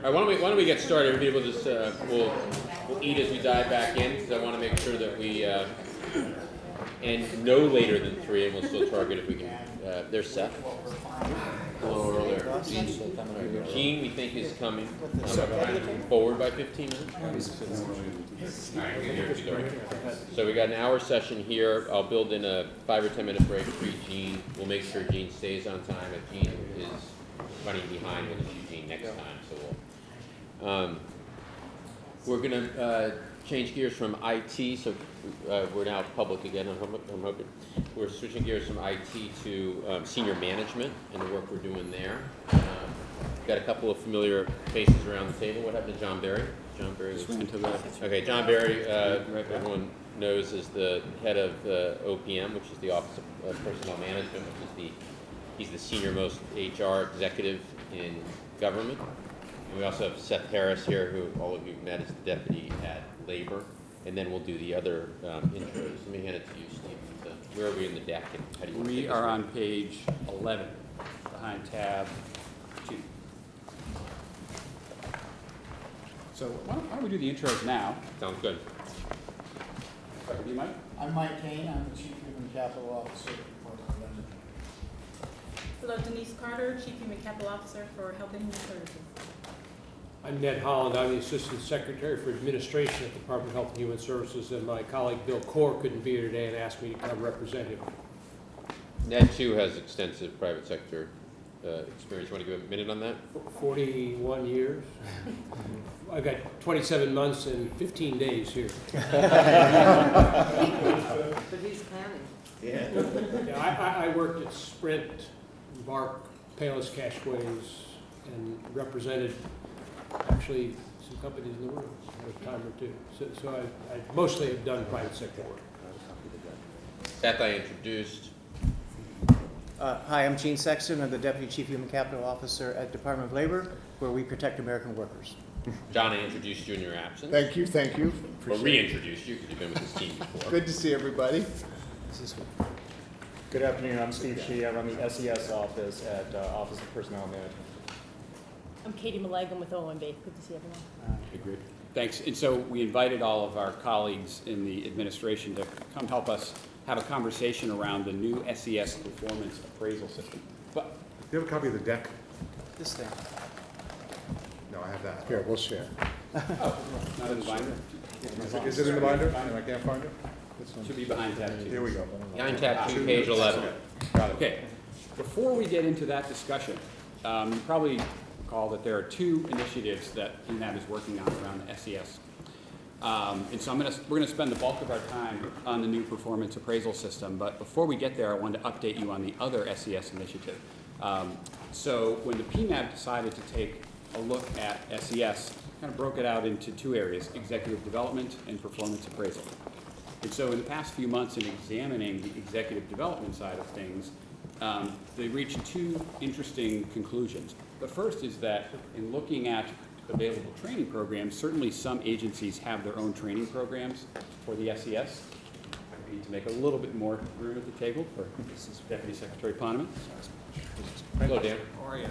All right, why don't we get started? Everybody will just we'll eat as we dive back in, because I want to make sure that we end no later than 3, and we'll still target if we can. There's Seth. Hello, earlier. Gene, we think, is coming forward by 15 minutes. All right, here we go. So we got an hour session here. I'll build in a 5 or 10 minute break for Gene. We'll make sure Gene stays on time. If Gene is running behind, we'll issue Gene next time. So we're going to change gears from IT. So we're now public again. I'm hoping we're switching gears from IT to senior management and the work we're doing there. Got a couple of familiar faces around the table. What happened to John Barry? John Barry was okay. John Barry, everyone knows, is the head of OPM, which is the Office of Personnel Management, which is he's the senior most HR executive in government. And we also have Seth Harris here, who all of you met as the deputy at Labor. And then we'll do the other intros. Let me hand it to you, Steve. So where are we in the deck, and how do you want to take We are on page 11, behind tab 2. So why don't we do the intros now? Sounds good. Start with you, Mike. I'm Mike Kane. I'm the Chief Human Capital Officer for Department of Labor. Hello, Denise Carter, Chief Human Capital Officer for Health and Human Services. I'm Ned Holland. I'm the Assistant Secretary for Administration at the Department of Health and Human Services, and my colleague Bill Core couldn't be here today and asked me to come represent him. Ned, too, has extensive private sector experience. You want to give a minute on that? 41 years. I've got 27 months and 15 days here. But he's counting. Yeah, I worked at Sprint, Bark, Payless Cashways, and represented actually some companies in the world at a time or two. So I mostly have done private sector work. Seth, I introduced. Hi, I'm Gene Sexton. I'm the Deputy Chief Human Capital Officer at Department of Labor, where we protect American workers. John, I introduced you in your absence. Thank you. Or Appreciate reintroduced you, because you've been with this team before. Good to see everybody. Good afternoon, I'm Steve Shee. I run the SES office at Office of Personnel Management. I'm Katie Malagan with OMB. Good to see everyone. Great. Thanks. And so we invited all of our colleagues in the administration to come help us have a conversation around the new SES performance appraisal system. But Do you have a copy of the deck? This thing. No, I have that. Here, we'll share. not in the binder. Is it in the binder? I can't find it? Should be behind tab 2. Here we go. Behind tab 2, page 11. Okay. Before we get into that discussion, you probably recall that there are 2 initiatives that PMAB is working on around the SES. And so we're going to spend the bulk of our time on the new performance appraisal system. But before we get there, I wanted to update you on the other SES initiative. So when the PMAB decided to take a look at SES, kind of broke it out into 2 areas: executive development and performance appraisal. And so in the past few months, in examining the executive development side of things, they reached 2 interesting conclusions. The first is that in looking at available training programs, certainly some agencies have their own training programs for the SES. We need to make a little bit more room at the table for Deputy Secretary Poneman. Hello, Dan. How are you?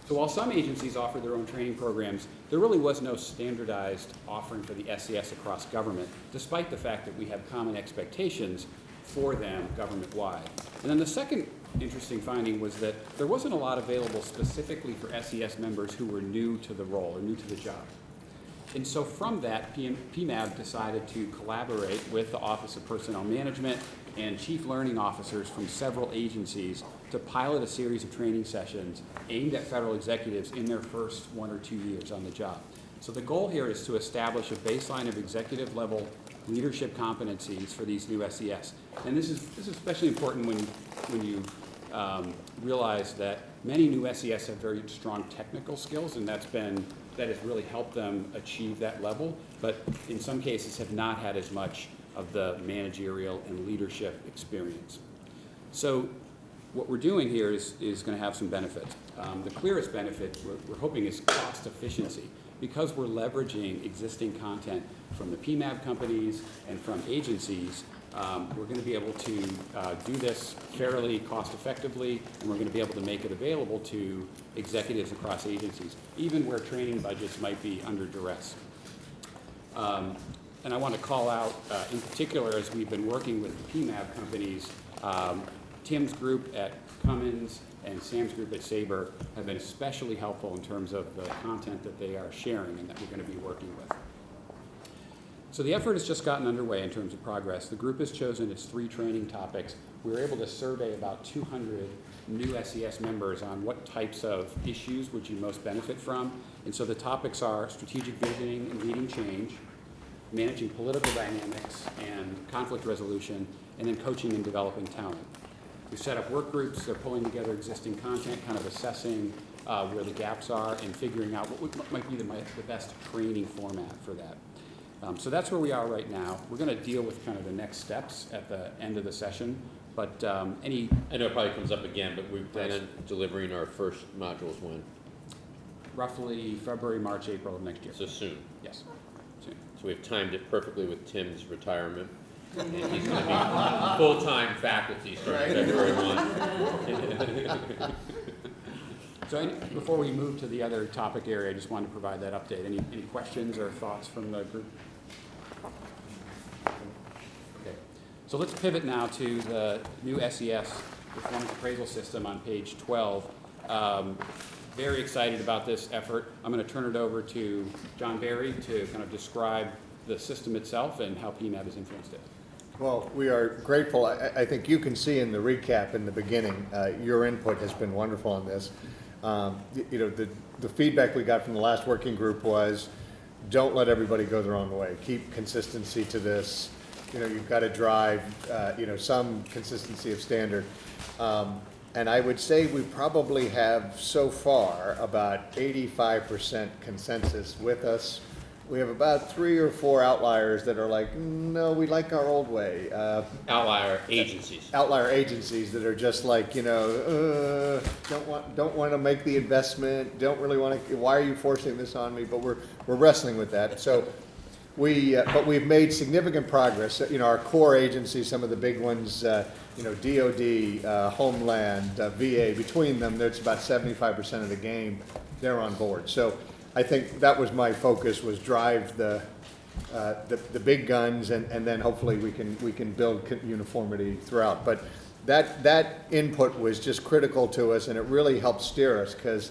So while some agencies offer their own training programs, there really was no standardized offering for the SES across government, despite the fact that we have common expectations for them government-wide. And then the second interesting finding was that there wasn't a lot available specifically for SES members who were new to the role or new to the job. And so from that, PMAB decided to collaborate with the Office of Personnel Management and chief learning officers from several agencies to pilot a series of training sessions aimed at federal executives in their first 1 or 2 years on the job. So the goal here is to establish a baseline of executive level leadership competencies for these new SES. And this is especially important when you realize that many new SES have very strong technical skills, and that has really helped them achieve that level, but in some cases have not had as much of the managerial and leadership experience. So what we're doing here is going to have some benefits. The clearest benefit we're hoping is cost efficiency, because we're leveraging existing content from the PMAB companies and from agencies. We're going to be able to do this fairly cost-effectively, and we're going to be able to make it available to executives across agencies, even where training budgets might be under duress. And I want to call out, in particular, as we've been working with the PMAB companies, Tim's group at Cummins and Sam's group at Sabre have been especially helpful in terms of the content that they are sharing and that we're going to be working with. So the effort has just gotten underway in terms of progress. The group has chosen its 3 training topics. We were able to survey about 200 new SES members on what types of issues would you most benefit from. And so the topics are strategic visioning and leading change, managing political dynamics and conflict resolution, and then coaching and developing talent. We've set up work groups. They're pulling together existing content, kind of assessing where the gaps are and figuring out what might be the best training format for that. So that's where we are right now. We're going to deal with kind of the next steps at the end of the session. But I know it probably comes up again, but we plan on delivering our first modules when? Roughly February, March, April of next year. So soon. Yes, soon. So we've timed it perfectly with Tim's retirement. And he's going to be full-time faculty starting February 1. So before we move to the other topic area, I just wanted to provide that update. Any questions or thoughts from the group? Okay. So let's pivot now to the new SES performance appraisal system on page 12. Very excited about this effort. I'm going to turn it over to John Barry to kind of describe the system itself and how PMAB has influenced it. Well, we are grateful. I think you can see in the recap in the beginning, your input has been wonderful on this. You know, the feedback we got from the last working group was, don't let everybody go their own way. Keep consistency to this. You know, you've got to drive, you know, some consistency of standard. And I would say we probably have so far about 85% consensus with us. We have about 3 or 4 outliers that are like, no, we like our old way. Outlier agencies. Outlier agencies that are just like, you know, don't want to make the investment, don't really want to. Why are you forcing this on me? But we're wrestling with that. So but we've made significant progress. You know, our core agencies, some of the big ones, you know, DoD, Homeland, VA. Between them, there's about 75% of the game. They're on board. So I think that was my focus, was drive the big guns, and then hopefully we can build uniformity throughout. But that input was just critical to us, and it really helped steer us, because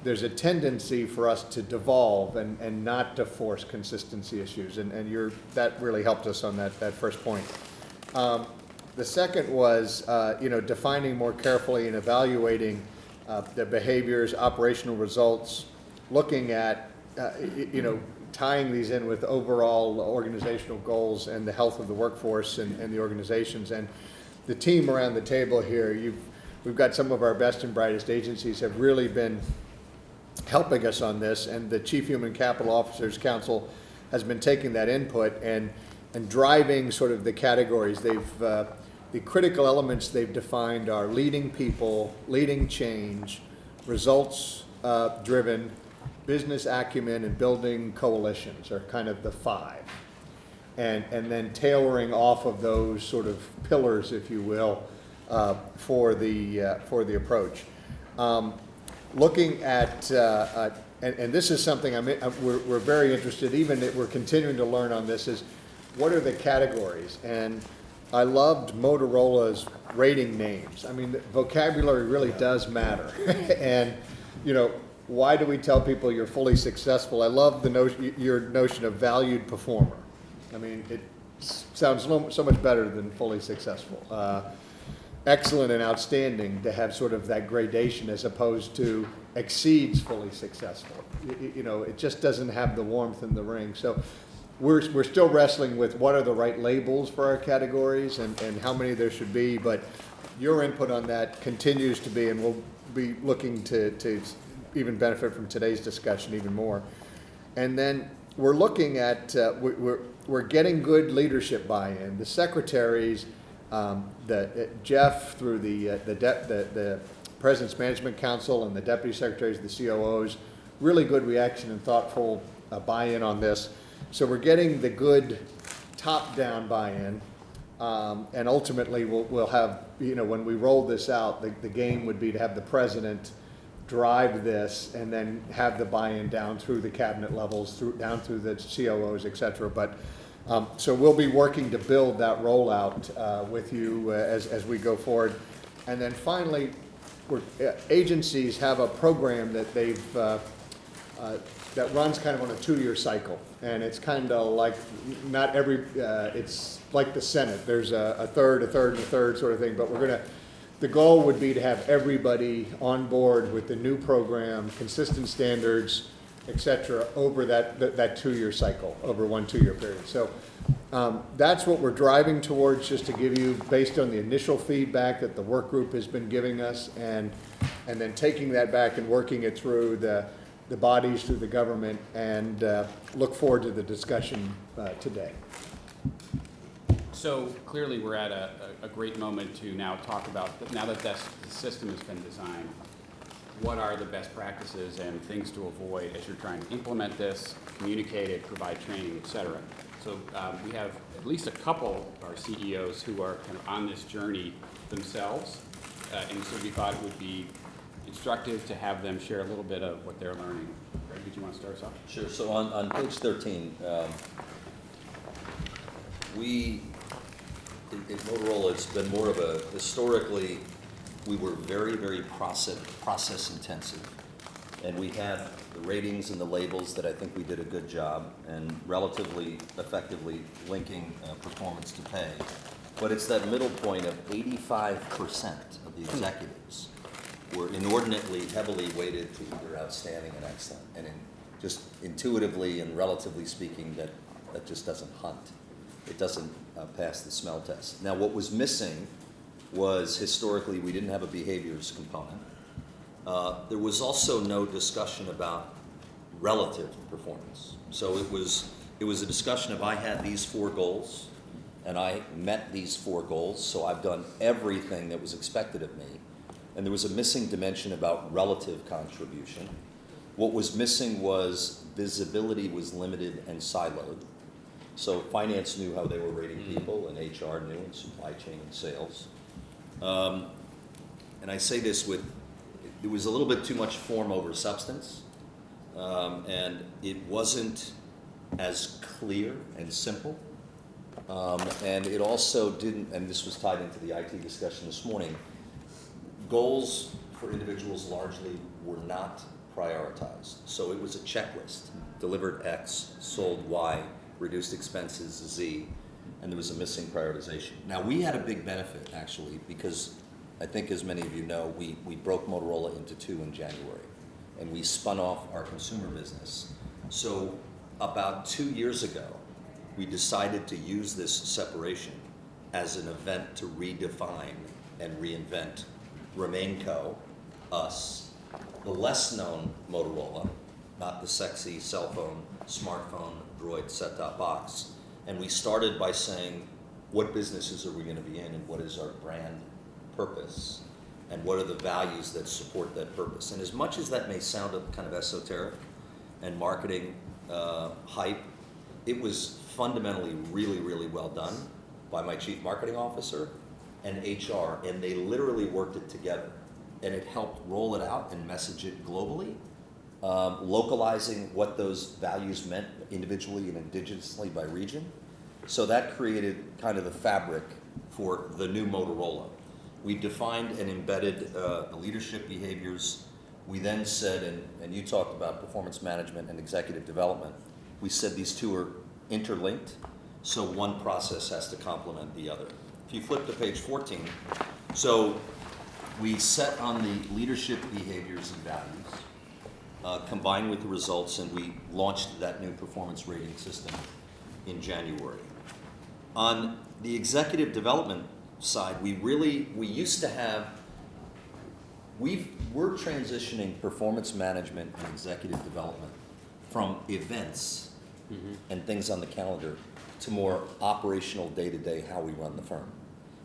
there's a tendency for us to devolve and not to force consistency issues, and that really helped us on that first point. The second was you know, defining more carefully and evaluating the behaviors, operational results, looking at, you know, tying these in with overall organizational goals and the health of the workforce and the organizations. And the team around the table here, we've got some of our best and brightest agencies have really been helping us on this, and the Chief Human Capital Officers Council has been taking that input and driving sort of the categories. The critical elements they've defined are leading people, leading change, results driven, business acumen, and building coalitions are kind of the 5. And then tailoring off of those sort of pillars, if you will, for the approach. Looking at, and this is something we're very interested, even that we're continuing to learn on this, is what are the categories? And I loved Motorola's rating names. I mean, the vocabulary really does matter. And, you know, why do we tell people you're fully successful? I love your notion of valued performer. I mean, it sounds so much better than fully successful. Excellent and outstanding, to have sort of that gradation as opposed to exceeds fully successful. You know, it just doesn't have the warmth in the ring. So we're still wrestling with what are the right labels for our categories and how many there should be. But your input on that continues to be, and we'll be looking to even benefit from today's discussion even more. And then we're looking at, we're getting good leadership buy-in. The secretaries, Jeff through the President's Management Council and the Deputy Secretaries, the COOs, really good reaction and thoughtful buy-in on this. So we're getting the good top-down buy-in. And ultimately, we'll have, when we roll this out, the game would be to have the president drive this and then have the buy-in down through the cabinet levels, down through the COOs, et cetera. But, so we'll be working to build that rollout with you as we go forward. And then finally, agencies have a program that that runs kind of on a 2-year cycle. And it's kind of like, not every, it's like the Senate. There's a third, and a third sort of thing. But the goal would be to have everybody on board with the new program, consistent standards, et cetera, over that 2-year cycle, over 1 2-year period. So that's what we're driving towards, just to give you, based on the initial feedback that the work group has been giving us, and then taking that back and working it through the bodies, through the government, and look forward to the discussion today. So clearly, we're at a great moment to now talk about, now that the system has been designed, what are the best practices and things to avoid as you're trying to implement this, communicate it, provide training, et cetera. So we have at least a couple of our CEOs who are kind of on this journey themselves, and so we thought it would be instructive to have them share a little bit of what they're learning. Greg, did you want to start us off? Sure. So on page 13, at Motorola, it's been more of a, historically, we were very, very process intensive. And we had the ratings and the labels that I think we did a good job and relatively effectively linking performance to pay. But it's that middle point of 85% of the executives were inordinately heavily weighted to either outstanding and excellent. And just intuitively and relatively speaking, that just doesn't hunt. It doesn't pass the smell test. Now, what was missing was, historically, we didn't have a behaviors component. There was also no discussion about relative performance. So it was a discussion of, I had these 4 goals, and I met these 4 goals, so I've done everything that was expected of me. And there was a missing dimension about relative contribution. What was missing was visibility was limited and siloed. So finance knew how they were rating people, and HR knew, and supply chain and sales. And I say this it was a little bit too much form over substance, and it wasn't as clear and simple. And it also didn't, and this was tied into the IT discussion this morning, goals for individuals largely were not prioritized. So it was a checklist: delivered X, sold Y, reduced expenses Z, and there was a missing prioritization. Now, we had a big benefit, actually, because I think, as many of you know, we broke Motorola into 2 in January, and we spun off our consumer business. So about 2 years ago, we decided to use this separation as an event to redefine and reinvent RemainCo, us, the less known Motorola, not the sexy cell phone, smartphone, Droid, set-top box. And we started by saying, what businesses are we going to be in, and what is our brand purpose, and what are the values that support that purpose? And as much as that may sound kind of esoteric and marketing hype, it was fundamentally really, really well done by my chief marketing officer and HR, and they literally worked it together. And it helped roll it out and message it globally, localizing what those values meant individually and indigenously by region. So that created kind of the fabric for the new Motorola. We defined and embedded the leadership behaviors. We then said, and you talked about performance management and executive development, we said these 2 are interlinked, so one process has to complement the other. If you flip to page 14, so we set on the leadership behaviors and values, combined with the results, and we launched that new performance rating system in January. On the executive development side, we used to have, we're transitioning performance management and executive development from events and things on the calendar to more operational day-to-day how we run the firm.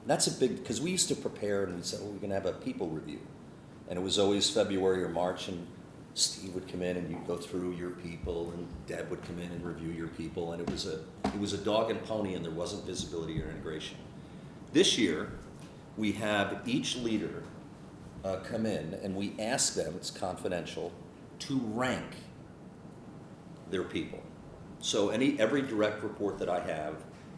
And that's a big, because we used to prepare and we said, well, we're going to have a people review. And it was always February or March, and Steve would come in and you'd go through your people, and Deb would come in and review your people, and it was a dog and pony, and there wasn't visibility or integration. This year, we have each leader come in and we ask them, it's confidential, to rank their people. So every direct report that I have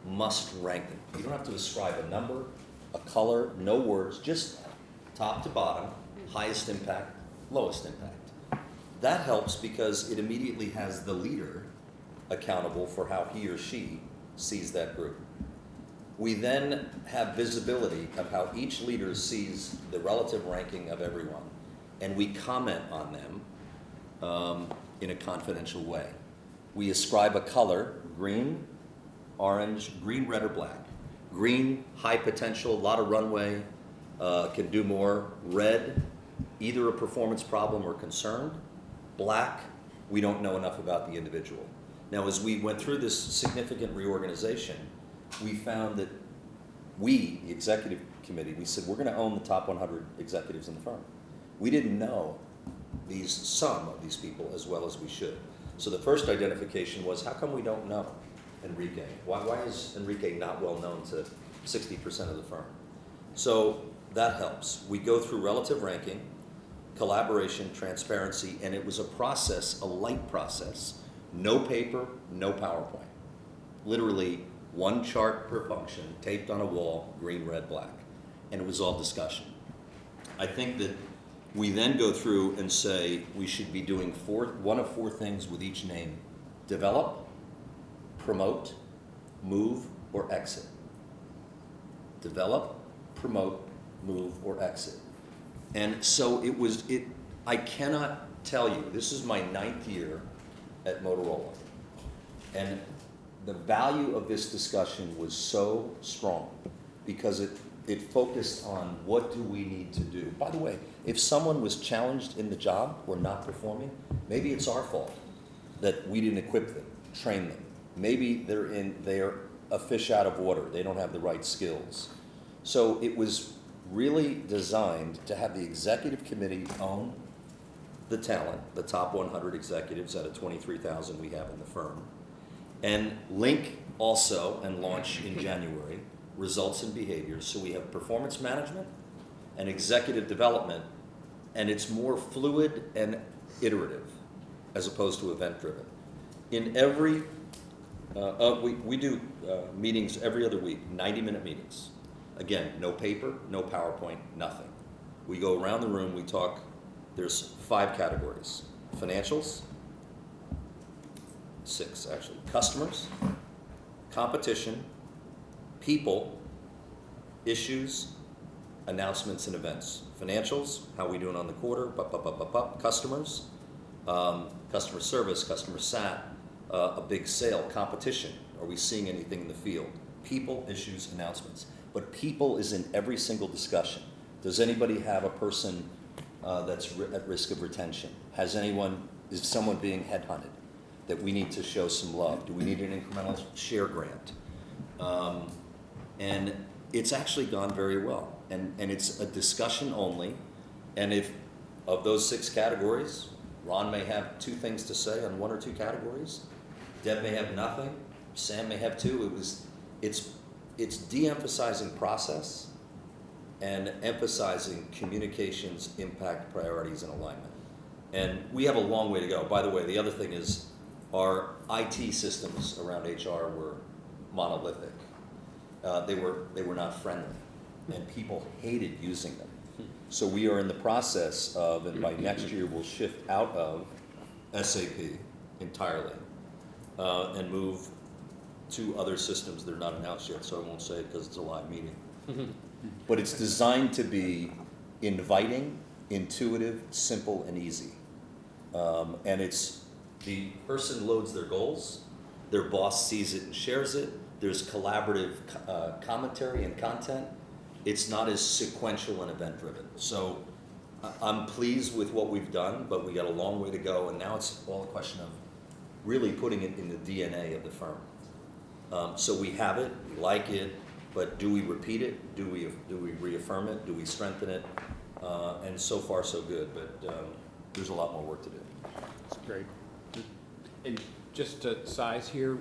must rank them. You don't have to ascribe a number, a color, no words, just top to bottom, highest impact, lowest impact. That helps because it immediately has the leader accountable for how he or she sees that group. We then have visibility of how each leader sees the relative ranking of everyone, and we comment on them in a confidential way. We ascribe a color, green, orange, green, red, or black. Green, high potential, a lot of runway, can do more. Red, either a performance problem or concern. Black, we don't know enough about the individual. Now, as we went through this significant reorganization, we found that the executive committee, we said, we're going to own the top 100 executives in the firm. We didn't know some of these people as well as we should. So the first identification was, how come we don't know Enrique? Why is Enrique not well known to 60% of the firm? So that helps. We go through relative ranking, collaboration, transparency, and it was a process, a light process. No paper, no PowerPoint. Literally one chart per function, taped on a wall, green, red, black. And it was all discussion. I think that we then go through and say we should be doing one of four things with each name: develop, promote, move, or exit. Develop, promote, move, or exit. And so I cannot tell you, this is my 9th year at Motorola. And the value of this discussion was so strong because it focused on what do we need to do. By the way, if someone was challenged in the job or not performing, maybe it's our fault that we didn't equip them, train them. Maybe they're a fish out of water. They don't have the right skills. So it was really designed to have the executive committee own the talent, the top 100 executives out of 23,000 we have in the firm, and link also and launch in January results and behaviors. So we have performance management and executive development, and it's more fluid and iterative as opposed to event driven. In every, we do meetings every other week, 90-minute meetings. Again, no paper, no PowerPoint, nothing. We go around the room, we talk, there's 5 categories: financials, 6 actually, customers, competition, people, issues, announcements and events. Financials, how we doing on the quarter, customers, customer service, customer sat, a big sale, competition, are we seeing anything in the field? People, issues, announcements. But people is in every single discussion. Does anybody have a person that's at risk of retention? Is someone being headhunted that we need to show some love? Do we need an incremental share grant? And it's actually gone very well. And it's a discussion only. And if of those 6 categories, Ron may have 2 things to say on 1 or 2 categories, Deb may have nothing, Sam may have 2. It's de-emphasizing process and emphasizing communications, impact, priorities, and alignment. And we have a long way to go. By the way, the other thing is our IT systems around HR were monolithic. They were not friendly, and people hated using them. So we are in the process of, and by next year we'll shift out of SAP entirely and move to other systems that are not announced yet, so I won't say it because it's a live meeting. But it's designed to be inviting, intuitive, simple, and easy. And it's the person loads their goals, their boss sees it and shares it, there's collaborative commentary and content. It's not as sequential and event driven. So I'm pleased with what we've done, but we got a long way to go, and now it's all a question of really putting it in the DNA of the firm. So we have it, we like it, but do we repeat it? Do we reaffirm it? Do we strengthen it? And so far so good, but there's a lot more work to do. That's great. And just to size here,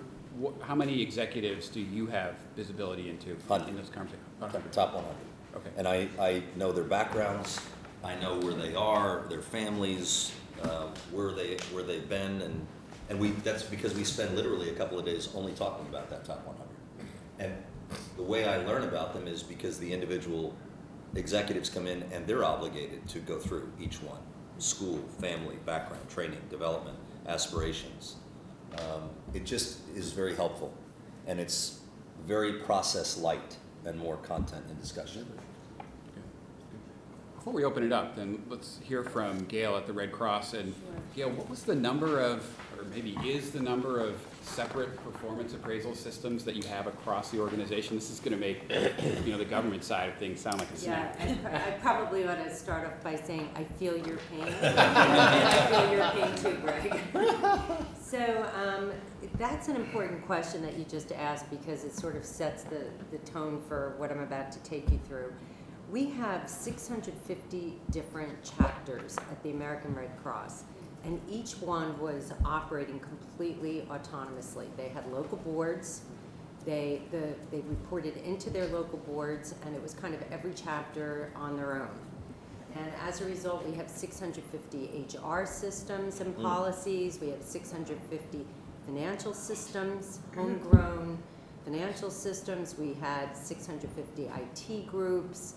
how many executives do you have visibility into in 100. those conversations? Top 100. Okay. And I know their backgrounds, I know where they are, their families, where they've been, and that's because we spend literally a couple of days only talking about that top 100. And the way I learn about them is because the individual executives come in and they're obligated to go through each one: school, family, background, training, development, aspirations. It just is very helpful, and it's very process light and more content and discussion. Before we open it up, then let's hear from Gail at the Red Cross. And Gail, what was the number of, or maybe is the number of separate performance appraisal systems that you have across the organization? This is going to make the government side of things sound like a Yeah, snack. I probably ought to start off by saying I feel your pain. I feel your pain too, Greg. So that's an important question that you just asked because it sort of sets the tone for what I'm about to take you through. We have 650 different chapters at the American Red Cross, and each one was operating completely autonomously. They had local boards. They reported into their local boards, and it was kind of every chapter on their own. And as a result, we have 650 HR systems and policies. We have 650 financial systems, homegrown financial systems. We had 650 IT groups,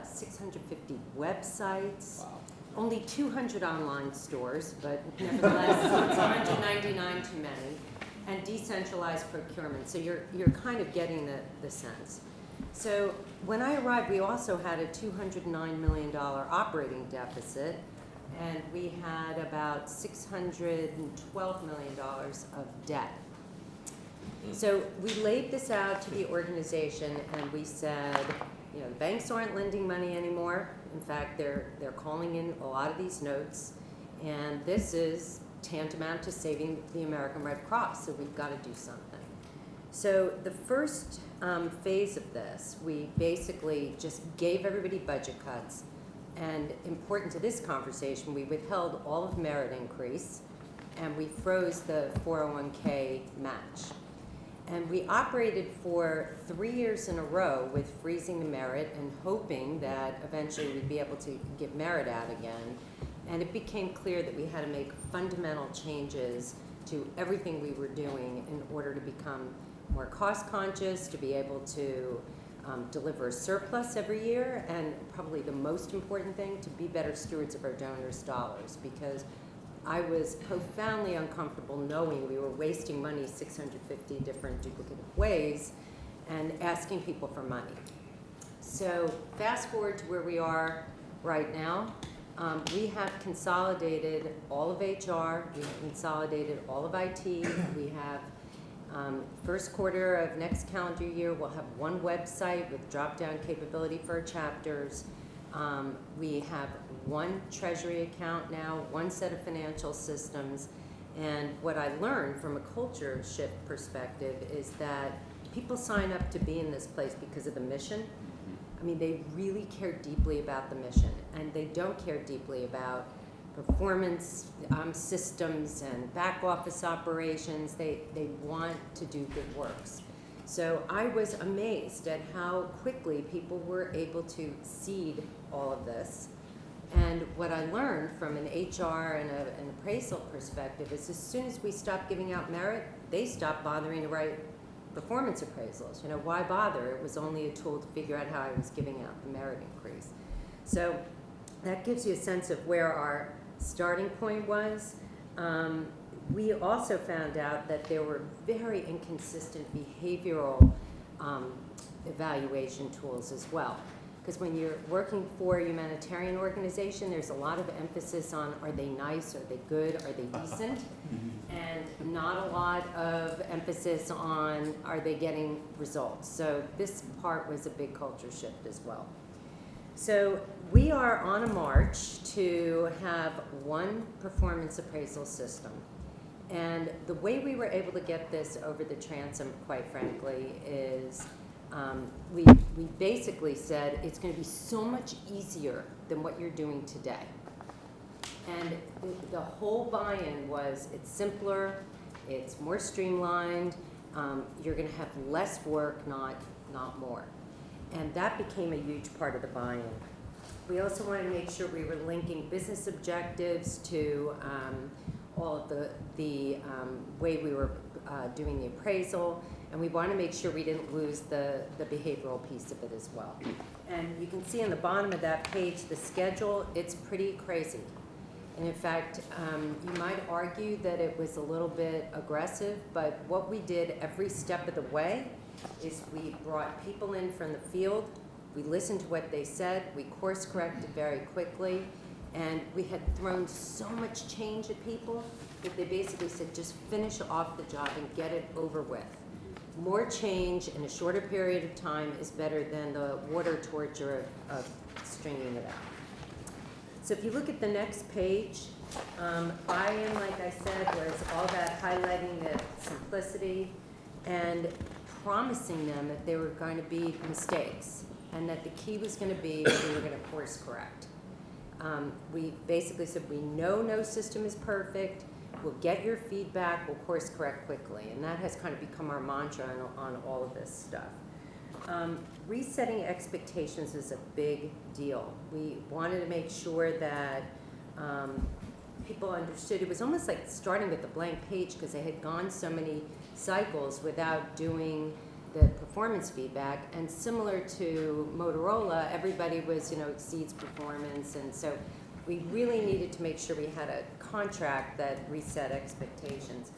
650 websites. Wow. Only 200 online stores, but nevertheless, it's 199 too many, and decentralized procurement. So you're kind of getting the sense. So when I arrived, we also had a $209 million operating deficit, and we had about $612 million of debt. So we laid this out to the organization, and we said, the banks aren't lending money anymore. In fact, they're calling in a lot of these notes, and this is tantamount to saving the American Red Cross, so we've got to do something. So the first phase of this, we basically just gave everybody budget cuts, and important to this conversation, we withheld all of merit increase, and we froze the 401k match. And we operated for 3 years in a row with freezing the merit and hoping that eventually we'd be able to give merit out again. And it became clear that we had to make fundamental changes to everything we were doing in order to become more cost conscious, to be able to deliver a surplus every year, and probably the most important thing, to be better stewards of our donors' dollars, because I was profoundly uncomfortable knowing we were wasting money 650 different duplicative ways and asking people for money. So fast forward to where we are right now. We have consolidated all of HR, we have consolidated all of IT, we have first quarter of next calendar year, we'll have one website with drop-down capability for our chapters. We have one treasury account now, one set of financial systems, and what I learned from a culture shift perspective is that people sign up to be in this place because of the mission. I mean, they really care deeply about the mission, and they don't care deeply about performance systems and back office operations. They want to do good works. So I was amazed at how quickly people were able to seed all of this. And what I learned from an HR and an appraisal perspective is as soon as we stopped giving out merit, they stopped bothering to write performance appraisals. Why bother? It was only a tool to figure out how I was giving out the merit increase. So that gives you a sense of where our starting point was. We also found out that there were very inconsistent behavioral evaluation tools as well. Because when you're working for a humanitarian organization, there's a lot of emphasis on are they nice, are they good, are they decent, and not a lot of emphasis on are they getting results. So this part was a big culture shift as well. So we are on a march to have one performance appraisal system. And the way we were able to get this over the transom, quite frankly, is we basically said it's going to be so much easier than what you're doing today. And the whole buy-in was it's simpler, It's more streamlined. You're going to have less work, not more. And that became a huge part of the buy-in. We also wanted to make sure we were linking business objectives to all of the way we were doing the appraisal, and we wanted to make sure we didn't lose the behavioral piece of it as well. And you can see on the bottom of that page, the schedule, it's pretty crazy. And in fact, you might argue that it was a little bit aggressive, but what we did every step of the way is we brought people in from the field, we listened to what they said, we course corrected very quickly, and we had thrown so much change at people that they basically said, just finish off the job and get it over with. More change in a shorter period of time is better than the water torture of stringing it out. So if you look at the next page, buy-in, like I said, was all about highlighting the simplicity and promising them that there were going to be mistakes and that the key was going to be that we were going to course correct. We basically said, we know no system is perfect. We'll get your feedback. We'll course correct quickly. And that has kind of become our mantra on all of this stuff. Resetting expectations is a big deal. We wanted to make sure that people understood. It was almost like starting with a blank page because they had gone so many cycles without doing the performance feedback. And similar to Motorola, everybody was, exceeds performance. And so we really needed to make sure we had a contract that reset expectations.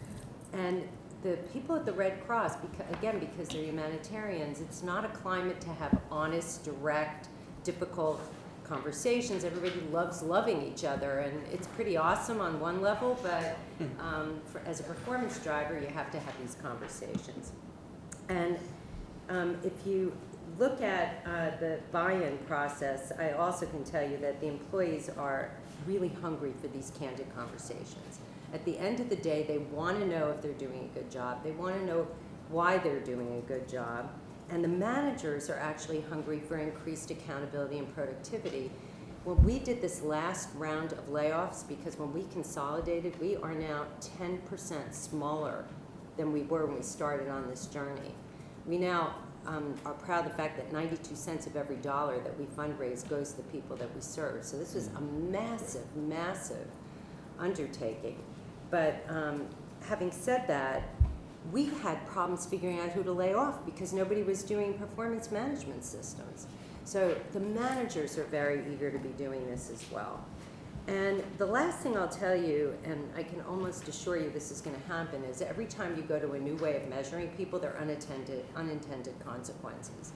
And the people at the Red Cross, because they're humanitarians, it's not a climate to have honest, direct, difficult conversations. Everybody loves loving each other, and it's pretty awesome on one level, but as a performance driver, you have to have these conversations. And if you look at the buy-in process, I also can tell you that the employees are really hungry for these candid conversations. At the end of the day, they want to know if they're doing a good job. They want to know why they're doing a good job. And the managers are actually hungry for increased accountability and productivity. When we did this last round of layoffs, because when we consolidated, we are now 10% smaller than we were when we started on this journey. We now are proud of the fact that 92 cents of every dollar that we fundraise goes to the people that we serve. So this was a massive, massive undertaking. But having said that, we had problems figuring out who to lay off because nobody was doing performance management systems. So the managers are very eager to be doing this as well. And the last thing I'll tell you, and I can almost assure you this is going to happen, is every time you go to a new way of measuring people, there are unintended consequences.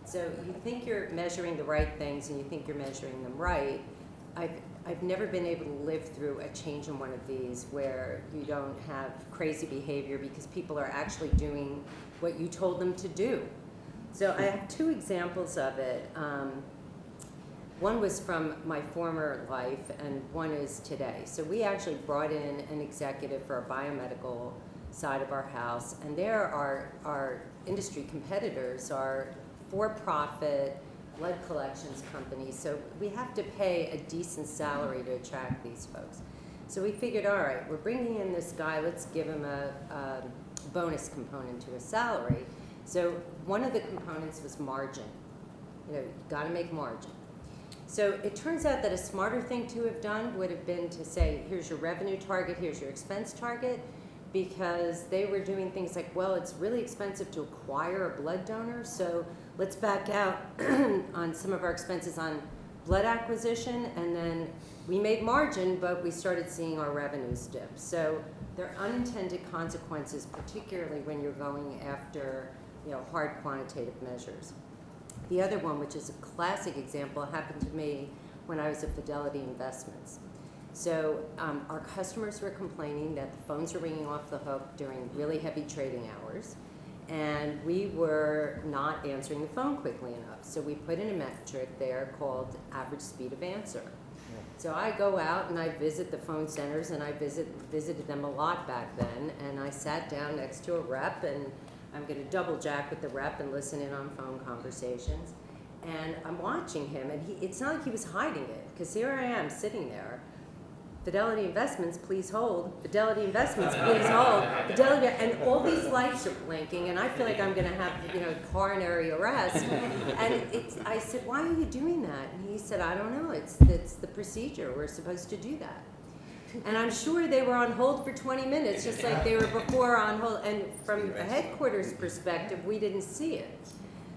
So you think you're measuring the right things and you think you're measuring them right. I've never been able to live through a change in one of these where you don't have crazy behavior because people are actually doing what you told them to do. So I have two examples of it. One was from my former life and one is today. So we actually brought in an executive for our biomedical side of our house, and there our industry competitors are for-profit blood collections companies, so we have to pay a decent salary to attract these folks. So we figured, all right, we're bringing in this guy, let's give him a bonus component to his salary. So one of the components was margin. You gotta make margin. So it turns out that a smarter thing to have done would have been to say, here's your revenue target, here's your expense target, because they were doing things like, well, it's really expensive to acquire a blood donor, so let's back out on some of our expenses on blood acquisition, and then we made margin, but we started seeing our revenues dip. So there are unintended consequences, particularly when you're going after hard quantitative measures. The other one, which is a classic example, happened to me when I was at Fidelity Investments. So our customers were complaining that the phones were ringing off the hook during really heavy trading hours, and we were not answering the phone quickly enough. So we put in a metric there called average speed of answer. So I go out and I visit the phone centers, and I visited them a lot back then, and I sat down next to a rep, and I'm going to double jack with the rep and listen in on phone conversations. And I'm watching him, and it's not like he was hiding it, because here I am sitting there, Fidelity Investments, please hold. Fidelity Investments, please hold. Fidelity, and all these lights are blinking, and I feel like I'm going to have, coronary arrest. And I said, why are you doing that? And he said, I don't know. It's the procedure. We're supposed to do that. And I'm sure they were on hold for 20 minutes, just like they were before on hold. And from a headquarters perspective, we didn't see it.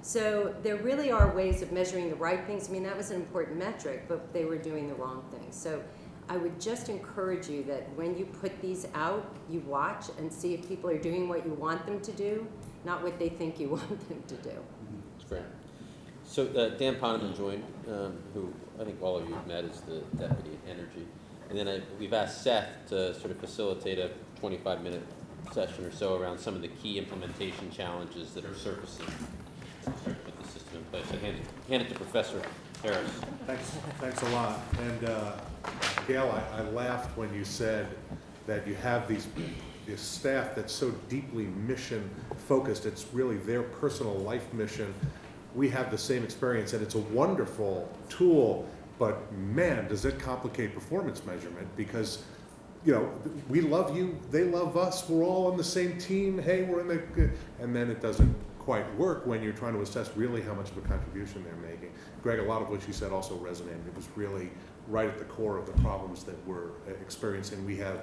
So there really are ways of measuring the right things. I mean, that was an important metric, but they were doing the wrong things. So I would just encourage you that when you put these out, you watch and see if people are doing what you want them to do, not what they think you want them to do. That's great. So Dan Poneman joined, who I think all of you have met as the deputy at Energy. And then we've asked Seth to sort of facilitate a 25-minute session or so around some of the key implementation challenges that are surfacing to put the system in place. So hand it to Professor Harris. Thanks a lot. And Gail, I laughed when you said that you have this staff that's so deeply mission focused. It's really their personal life mission. We have the same experience, and it's a wonderful tool. But man, does it complicate performance measurement, because, we love you, they love us, we're all on the same team, hey, we're in the, and then it doesn't quite work when you're trying to assess really how much of a contribution they're making. Greg, a lot of what you said also resonated. It was really right at the core of the problems that we're experiencing. We had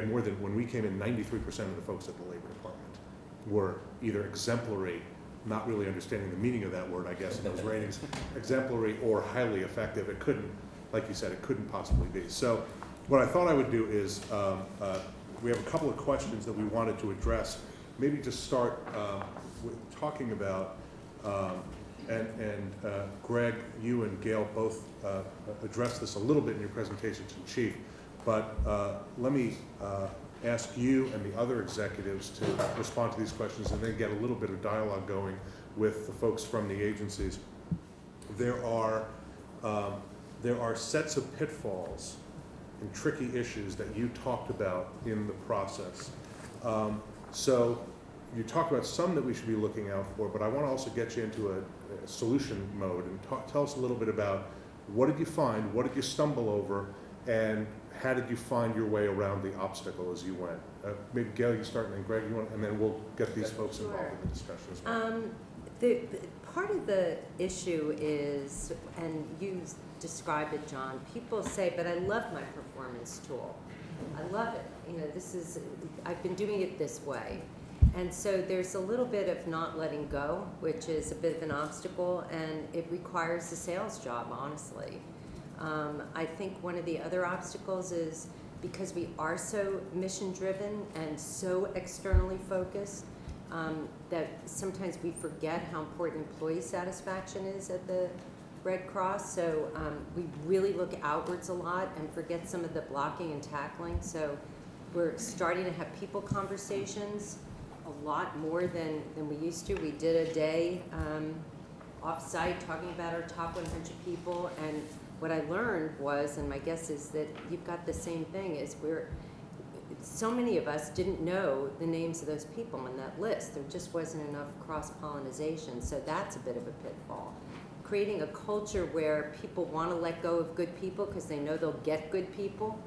more than, when we came in, 93% of the folks at the Labor Department were either exemplary, not really understanding the meaning of that word, I guess, in those ratings, exemplary or highly effective. It couldn't, like you said, it couldn't possibly be. So what I thought I would do is, we have a couple of questions that we wanted to address. Maybe just start with talking about, Greg, you and Gail both addressed this a little bit in your presentation to the chief, but let me ask you and the other executives to respond to these questions and then get a little bit of dialogue going with the folks from the agencies. There are sets of pitfalls and tricky issues that you talked about in the process. So you talked about some that we should be looking out for, but I want to also get you into a solution mode and tell us a little bit about what did you find, what did you stumble over, and how did you find your way around the obstacle as you went? Maybe Gail, you start, and then Greg, and then we'll get these folks involved in the discussion as well. Part of the issue is, and you describe it, John, people say, but I love my performance tool. I love it. I've been doing it this way. And so there's a little bit of not letting go, which is a bit of an obstacle, and it requires a sales job, honestly. I think one of the other obstacles is because we are so mission-driven and so externally focused, that sometimes we forget how important employee satisfaction is at the Red Cross. So we really look outwards a lot and forget some of the blocking and tackling. So we're starting to have people conversations a lot more than we used to. We did a day off-site talking about our top 100 people, and what I learned was, and my guess is that you've got the same thing, is so many of us didn't know the names of those people on that list. There just wasn't enough cross-pollinization, so that's a bit of a pitfall. Creating a culture where people want to let go of good people because they know they'll get good people,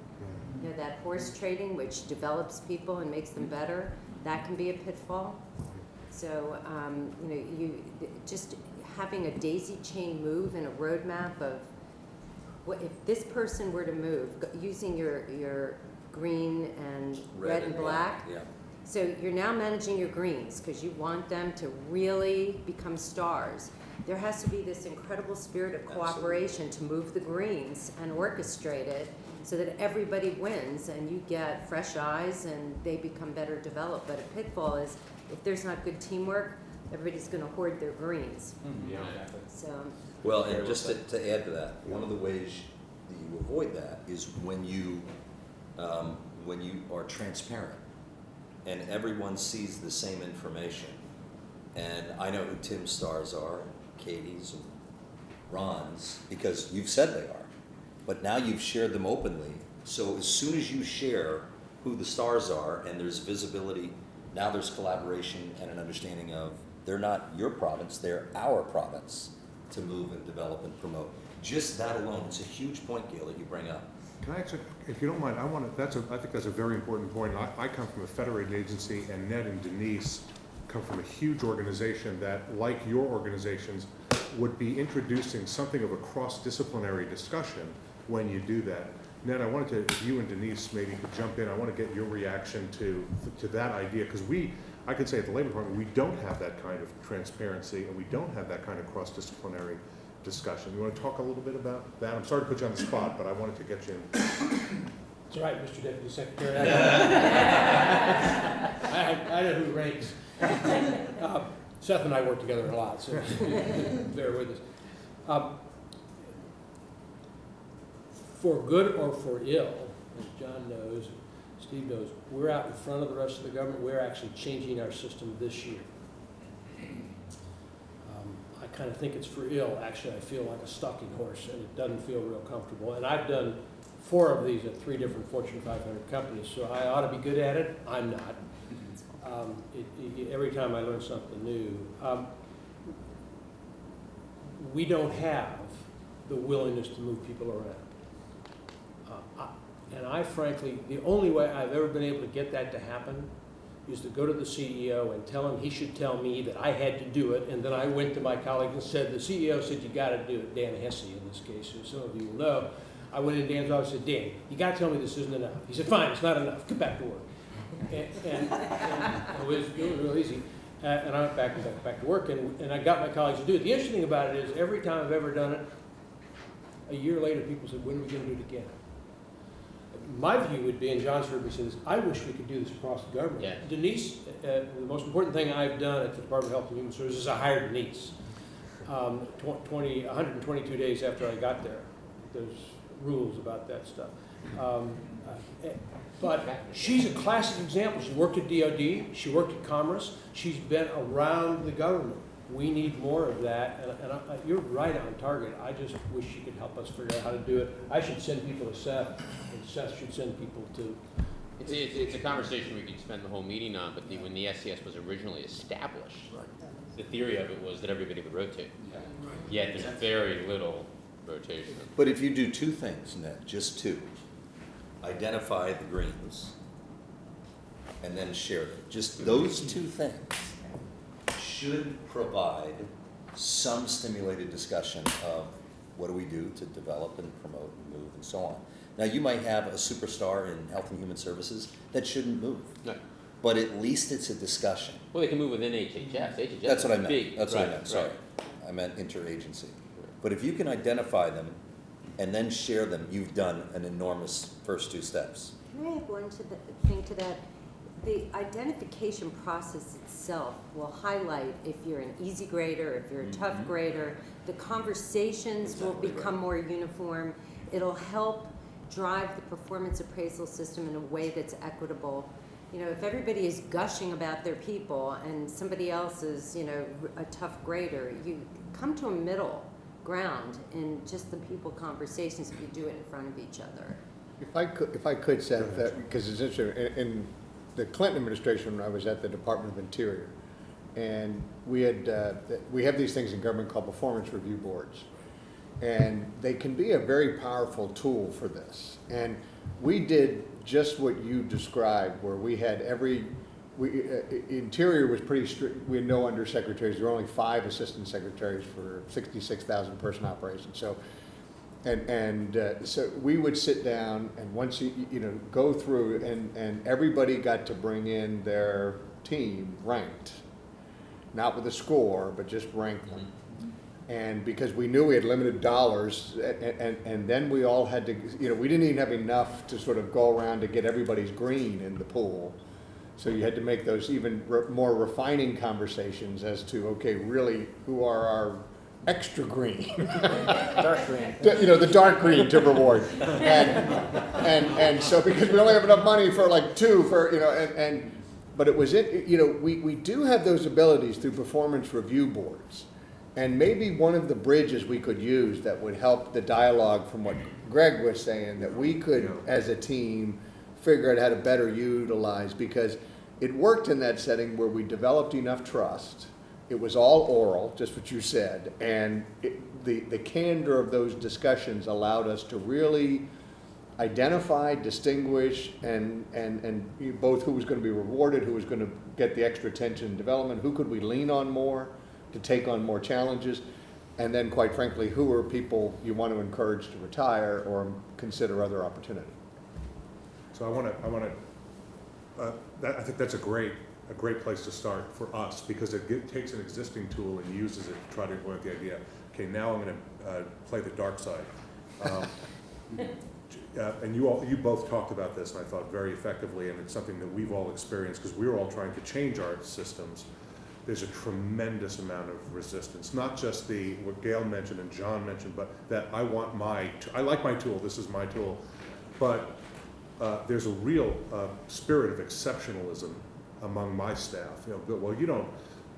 that horse trading, which develops people and makes them better, that can be a pitfall. So, you just having a daisy chain move and a roadmap of what if this person were to move, using your green and red and black. Yeah. So you're now managing your greens because you want them to really become stars. There has to be this incredible spirit of cooperation to move the greens and orchestrate it so that everybody wins and you get fresh eyes and they become better developed. But a pitfall is if there's not good teamwork, everybody's going to hoard their greens. Yeah, exactly. So. Well, and just to add to that, one of the ways that you avoid that is when you are transparent and everyone sees the same information. And I know who Tim's stars are, Katie's, and Ron's, because you've said they are. But now you've shared them openly. So as soon as you share who the stars are and there's visibility, now there's collaboration and an understanding of they're not your province, they're our province to move and develop and promote. Just that alone, it's a huge point, Gail, that you bring up. Can I actually, if you don't mind, I think that's a very important point. I come from a federated agency, and Ned and Denise come from a huge organization that, like your organizations, would be introducing something of a cross-disciplinary discussion when you do that. Ned, I wanted to, if you and Denise maybe could jump in, I want to get your reaction to that idea, because I could say at the Labor Department, we don't have that kind of transparency, and we don't have that kind of cross-disciplinary discussion. You want to talk a little bit about that? I'm sorry to put you on the spot, but I wanted to get you in. That's right, Mr. Deputy Secretary. I know who ranks. Seth and I work together a lot, so bear with us. For good or for ill, as John knows, Steve knows, we're out in front of the rest of the government. We're actually changing our system this year. I kind of think it's for ill. Actually, I feel like a stalking horse, and it doesn't feel real comfortable. And I've done 4 of these at 3 different Fortune 500 companies, so I ought to be good at it. I'm not. Every time I learn something new. We don't have the willingness to move people around. And I frankly, the only way I've ever been able to get that to happen is to go to the CEO and tell him he should tell me that I had to do it, and then I went to my colleague and said, the CEO said you got to do it, Dan Hesse in this case, as some of you will know. I went in Dan's office and said, Dan, you got to tell me this isn't enough. He said, fine, it's not enough, get back to work. And it was real easy. And I went back to work, and I got my colleagues to do it. The interesting thing about it is every time I've ever done it, a year later people said, when are we going to do it again? My view would be, and John's heard me say this, I wish we could do this across the government. Yeah. Denise, the most important thing I've done at the Department of Health and Human Services is I hired Denise. 122 days after I got there. There's rules about that stuff. But she's a classic example. She worked at DOD, she worked at Commerce, she's been around the government. We need more of that, and you're right on target. I just wish you could help us figure out how to do it. I should send people to Seth, and Seth should send people to... It's a conversation we could spend the whole meeting on, but when the SCS was originally established, the theory of it was that everybody would rotate. Yet there's very little rotation. But if you do 2 things, Ned, just 2, identify the greens and then share them. Just those 2 things should provide some stimulated discussion of what do we do to develop and promote and move and so on. Now, you might have a superstar in Health and Human Services that shouldn't move, No. but at least it's a discussion. Well, they can move within HHS. HHS That's what I is meant. big. That's what I Right, meant, sorry. right. I meant interagency. But if you can identify them and then share them, you've done an enormous first 2 steps. Can I add one thing to that? The identification process itself will highlight if you're an easy grader, if you're a tough grader. The conversations will become more uniform. It'll help drive the performance appraisal system in a way that's equitable. You know, if everybody is gushing about their people and somebody else is, you know, a tough grader, you come to a middle ground in just the people conversations if you do it in front of each other. If I could, Seth, because it's interesting, in the Clinton administration, when I was at the Department of Interior, and we have these things in government called performance review boards, and they can be a very powerful tool for this. And we did just what you described, where we had Interior was pretty strict. We had no undersecretaries. There were only 5 assistant secretaries for 66,000 person operations. So, so we would sit down, and once you know, go through, and everybody got to bring in their team ranked, not with a score, but just rank them. And because we knew we had limited dollars, and then we all had to, you know, we didn't even have enough to sort of go around to get everybody's green in the pool. So you had to make those even more refining conversations as to, okay, really, who are our extra green? Dark green. You know, the dark green to reward. And so because we only have enough money for like 2 for, you know, but it was you know, we do have those abilities through performance review boards. And maybe one of the bridges we could use that would help the dialogue from what Greg was saying, that we could, as a team, figure out how to better utilize, because it worked in that setting where we developed enough trust. It was all oral, just what you said, and the candor of those discussions allowed us to really identify, distinguish, and both who was going to be rewarded, who was going to get the extra attention and development, who could we lean on more to take on more challenges, and then, quite frankly, who are people you want to encourage to retire or consider other opportunity. So I think that's a great place to start for us, because it takes an existing tool and uses it to try to implement the idea. Okay, now I'm going to play the dark side. And you both talked about this, and I thought very effectively, and it's something that we've all experienced because we're all trying to change our systems. There's a tremendous amount of resistance, not just what Gail mentioned and John mentioned, but that I like my tool, this is my tool, but there's a real spirit of exceptionalism among my staff.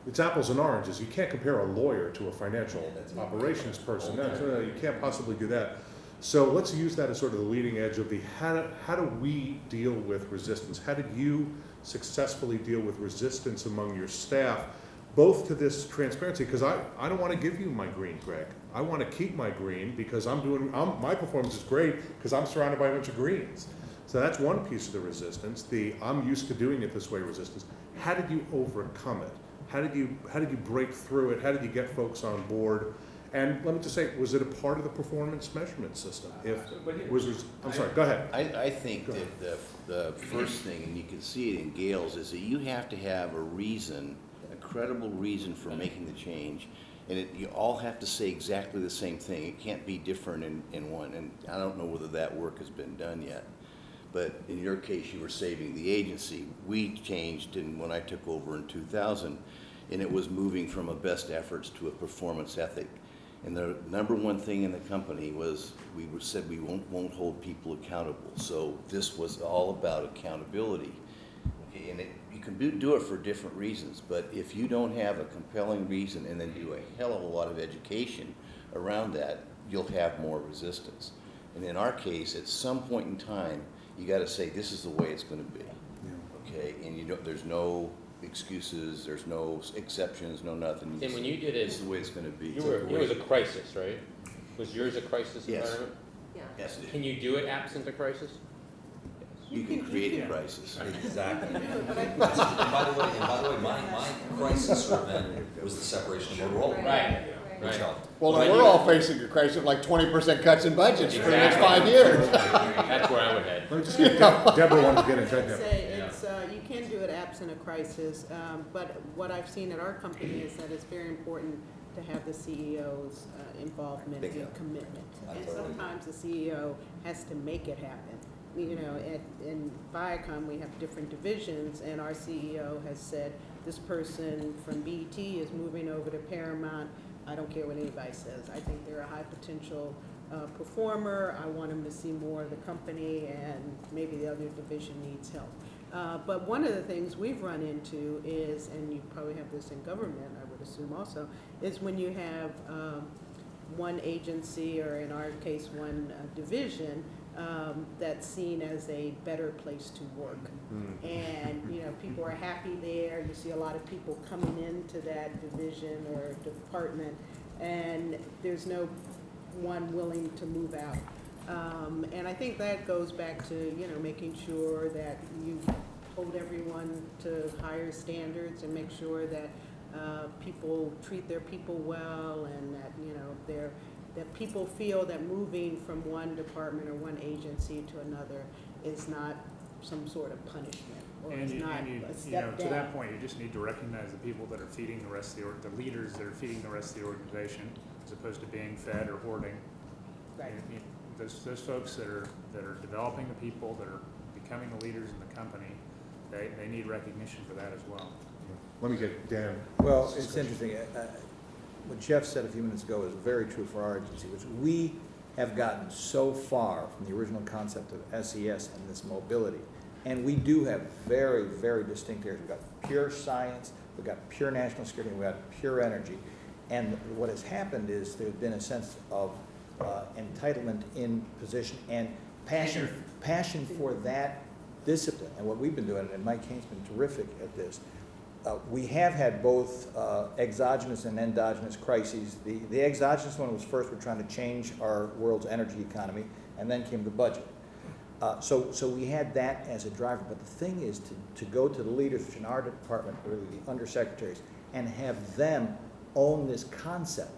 It's apples and oranges. You can't compare a lawyer to a financial operations person. You can't possibly do that. So let's use that as sort of the leading edge of how do we deal with resistance? How did you successfully deal with resistance among your staff, both to this transparency? Because I don't want to give you my green, Greg. I want to keep my green because my performance is great because I'm surrounded by a bunch of greens. So that's one piece of the resistance, I'm used to doing it this way resistance. How did you overcome it? How did you break through it? How did you get folks on board? And let me just say, was it a part of the performance measurement system? I'm sorry, go ahead. I think that the first thing, and you can see it in Gail's, is that you have to have a reason, a credible reason for making the change. And you all have to say exactly the same thing. It can't be different in one. And I don't know whether that work has been done yet. But in your case, you were saving the agency. We changed when I took over in 2000, and it was moving from a best efforts to a performance ethic. And the number one thing in the company was we said we won't hold people accountable. So this was all about accountability. Okay, and you can do it for different reasons, but if you don't have a compelling reason and then do a hell of a lot of education around that, you'll have more resistance. And in our case, at some point in time, you got to say this is the way it's going to be. Okay, and there's no excuses, there's no exceptions, no nothing. And when you did it, this is the way it's going to be. It was a crisis, right? Was yours a crisis environment? Yeah. Yes. Can you do it absent a crisis? You can create a crisis. Exactly. And by the way, my crisis or event was the separation of Motorola. Right. Which helped. Well, we're all facing a crisis of like 20% cuts in budgets for the next 5 years. That's where I would head. Let me just get Deborah wanted to get in touch. You can do it absent a crisis, but what I've seen at our company is that it's very important to have the CEO's involvement and commitment. And sometimes the CEO has to make it happen. In Viacom, we have different divisions, and our CEO has said, this person from BET is moving over to Paramount. I don't care what anybody says. I think they're a high potential performer. I want them to see more of the company, and maybe the other division needs help. But one of the things we've run into is, and you probably have this in government, I would assume also, is when you have one agency, or in our case, one division, that's seen as a better place to work. And people are happy there. You see a lot of people coming into that division or department, and there's no one willing to move out. And I think that goes back to making sure that you hold everyone to higher standards and make sure that people treat their people well, and that that people feel that moving from one department or one agency to another is not some sort of punishment, or And it's you, not and you, a you step know, down. to that point, you just need to recognize the people that are feeding the rest of the leaders that are feeding the rest of the organization, as opposed to being fed or hoarding. Right. Those folks that are developing the people, that are becoming the leaders in the company, they need recognition for that as well. Let me get Dan. Well, it's interesting. What Jeff said a few minutes ago is very true for our agency, which we have gotten so far from the original concept of SES and this mobility. And we do have very, very distinct areas. We've got pure science, we've got pure national security, we've got pure energy. And what has happened is there's been a sense of entitlement in position and passion for that discipline. And what we've been doing, and Mike Kane's been terrific at this, we have had both exogenous and endogenous crises. The exogenous one was first, we're trying to change our world's energy economy, and then came the budget. So we had that as a driver, but the thing is to go to the leaders, which in our department, really the undersecretaries, and have them own this concept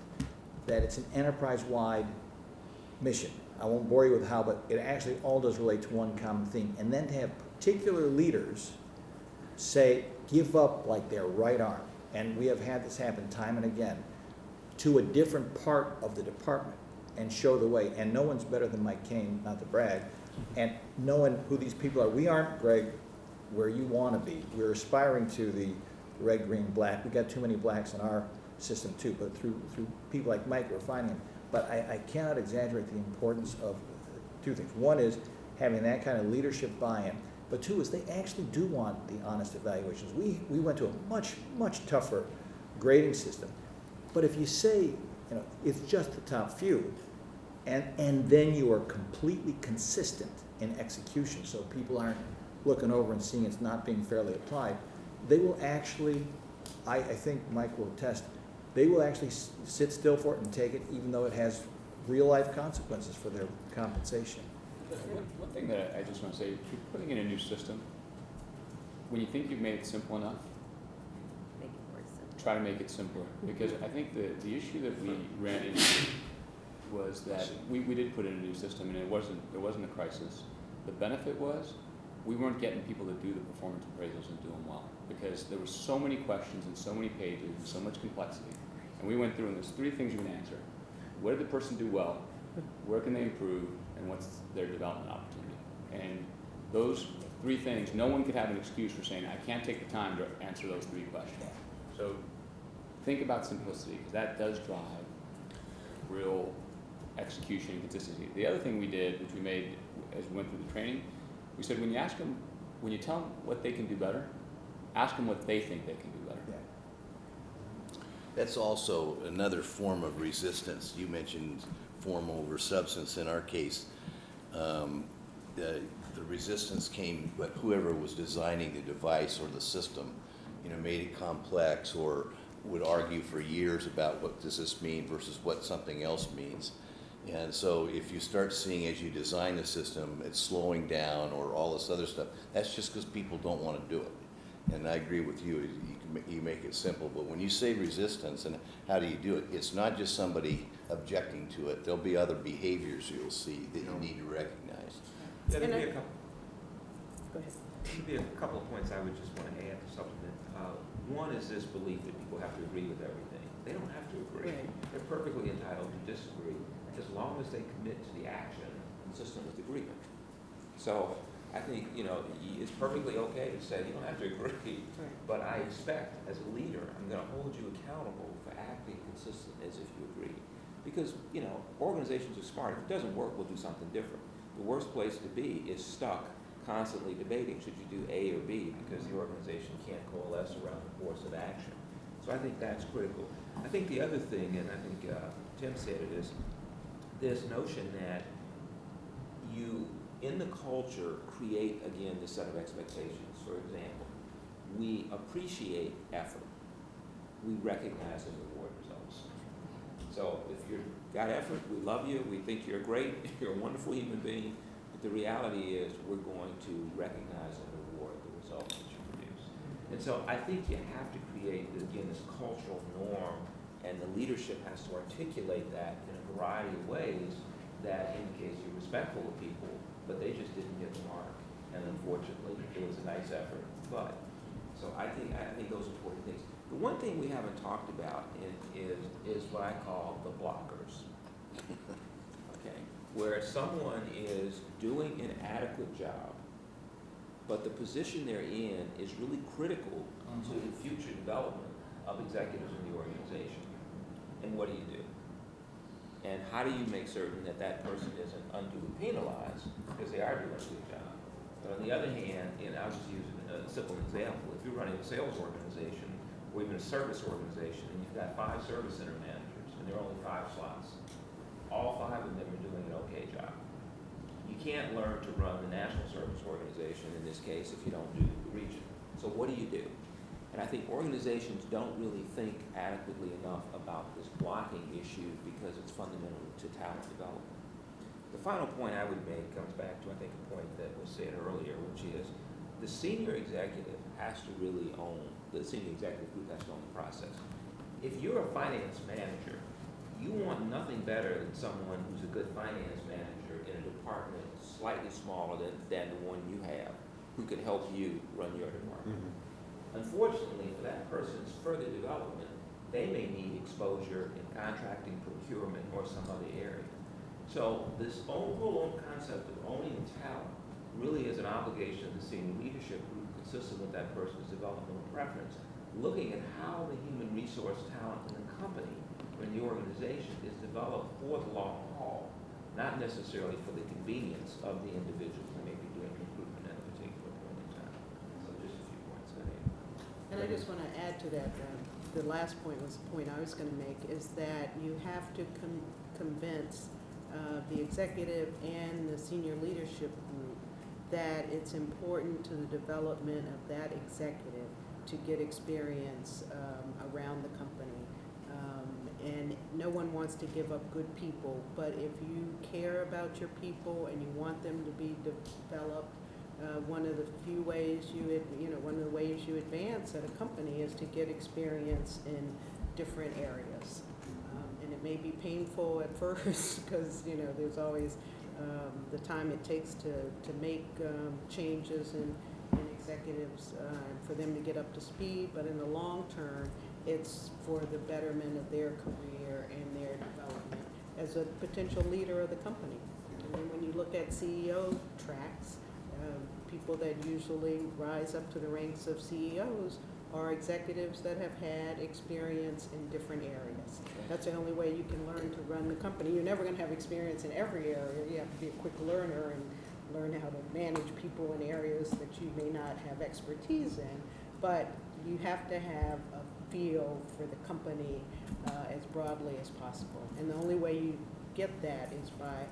that it's an enterprise-wide mission. I won't bore you with how, but it actually all does relate to one common theme. And then to have particular leaders say, give up like their right arm, and we have had this happen time and again, to a different part of the department and show the way. And no one's better than Mike Kane, not to brag, and knowing who these people are. We aren't, Greg, where you want to be. We're aspiring to the red, green, black. We've got too many blacks in our system too, but through people like Mike, we're finding them. But I cannot exaggerate the importance of two things. One is having that kind of leadership buy-in, but two is they actually do want the honest evaluations. We went to a much tougher grading system. But if you say, it's just the top few, and then you are completely consistent in execution, so people aren't looking over and seeing it's not being fairly applied, they will actually, I think Mike will attest, they will actually sit still for it and take it, even though it has real-life consequences for their compensation. One thing that I just want to say, if you're putting in a new system, when you think you've made it simple enough, try to make it simpler. Because I think the issue that we ran into was that we did put in a new system, and it wasn't a crisis. The benefit was we weren't getting people to do the performance appraisals and do them well, because there were so many questions and so many pages and so much complexity. And we went through, and there's 3 things you can answer. What did the person do well? Where can they improve? And what's their development opportunity? And those 3 things, no one could have an excuse for saying, I can't take the time to answer those 3 questions. So think about simplicity, because that does drive real execution and consistency. The other thing we did, which we made as we went through the training, we said when you tell them what they can do better, ask them what they think they can do better. Yeah. That's also another form of resistance. You mentioned form over substance. In our case, the resistance came, but whoever was designing the device or the system, made it complex or would argue for years about what does this mean versus what something else means. And so if you start seeing as you design the system, it's slowing down or all this other stuff, that's just because people don't want to do it. And I agree with you, you make it simple, but when you say resistance and how do you do it, it's not just somebody objecting to it, there'll be other behaviors you'll see that you need to recognize. There'd be a couple of points I would just want to add to supplement. One is this belief that people have to agree with everything. They don't have to agree. Right. They're perfectly entitled to disagree as long as they commit to the action consistent with agreement. So I think, it's perfectly okay to say you don't have to agree, but I expect as a leader, I'm going to hold you accountable for acting consistent as if you agree. Because, organizations are smart. If it doesn't work, we'll do something different. The worst place to be is stuck constantly debating should you do A or B because the organization can't coalesce around the course of action. So I think that's critical. I think the other thing, and I think Tim said it, is this notion that you, in the culture, create, again, this set of expectations. For example, we appreciate effort. We recognize and reward results. So if you've got effort, we love you, we think you're great, you're a wonderful human being. The reality is we're going to recognize and reward the results that you produce. And so I think you have to create, again, this cultural norm, and the leadership has to articulate that in a variety of ways that indicates you're respectful of people, but they just didn't get the mark. And unfortunately, it was a nice effort. But, so I think those are important things. The one thing we haven't talked about is what I call the blockers. Where someone is doing an adequate job, but the position they're in is really critical to the future development of executives in the organization. And what do you do? And how do you make certain that that person isn't unduly penalized because they are doing a good job? But on the other hand, I'll just use a simple example. If you're running a sales organization or even a service organization and you've got 5 service center managers and there are only 5 slots, all 5 of them are doing an okay job. You can't learn to run the national service organization in this case if you don't do the region. So what do you do? And I think organizations don't really think adequately enough about this blocking issue because it's fundamental to talent development. The final point I would make comes back to, I think, a point that was said earlier, which is the senior executive has to really own, the senior executive group has to own the process. If you're a finance manager, you want nothing better than someone who's a good finance manager in a department slightly smaller than the one you have, who can help you run your department. Unfortunately, for that person's further development, they may need exposure in contracting, procurement, or some other area. So this whole concept of owning talent really is an obligation of the senior leadership group, consistent with that person's developmental preference, looking at how the human resource talent in the company or in the organization is developed for the long haul, not necessarily for the convenience of the individual who may be doing recruitment at a particular point in time. So just a few points there. And I just want to add to that, the last point was the point I was going to make, is that you have to convince the executive and the senior leadership group that it's important to the development of that executive to get experience around the company. And no one wants to give up good people, but if you care about your people and you want them to be developed, one of the few ways one of the ways you advance at a company is to get experience in different areas. And it may be painful at first because, there's always the time it takes to make changes in executives for them to get up to speed, but in the long term, it's for the betterment of their career and their development as a potential leader of the company. And then when you look at CEO tracks, people that usually rise up to the ranks of CEOs are executives that have had experience in different areas. That's the only way you can learn to run the company. You're never going to have experience in every area. You have to be a quick learner and learn how to manage people in areas that you may not have expertise in, but you have to have a feel for the company as broadly as possible. And the only way you get that is by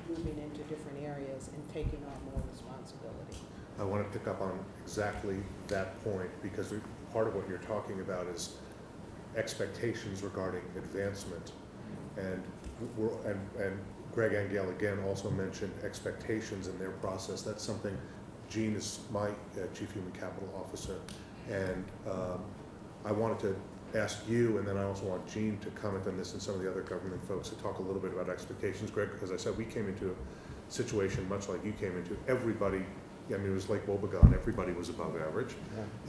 moving into different areas and taking on more responsibility. I want to pick up on exactly that point because part of what you're talking about is expectations regarding advancement. And Greg and Gail again also mentioned expectations in their process. That's something, Jean is my Chief Human Capital Officer, and I wanted to ask you, and then I also want Jean to comment on this and some of the other government folks to talk a little bit about expectations. Greg, as I said, we came into a situation much like you came into. Everybody, it was Lake Wobegon, everybody was above average.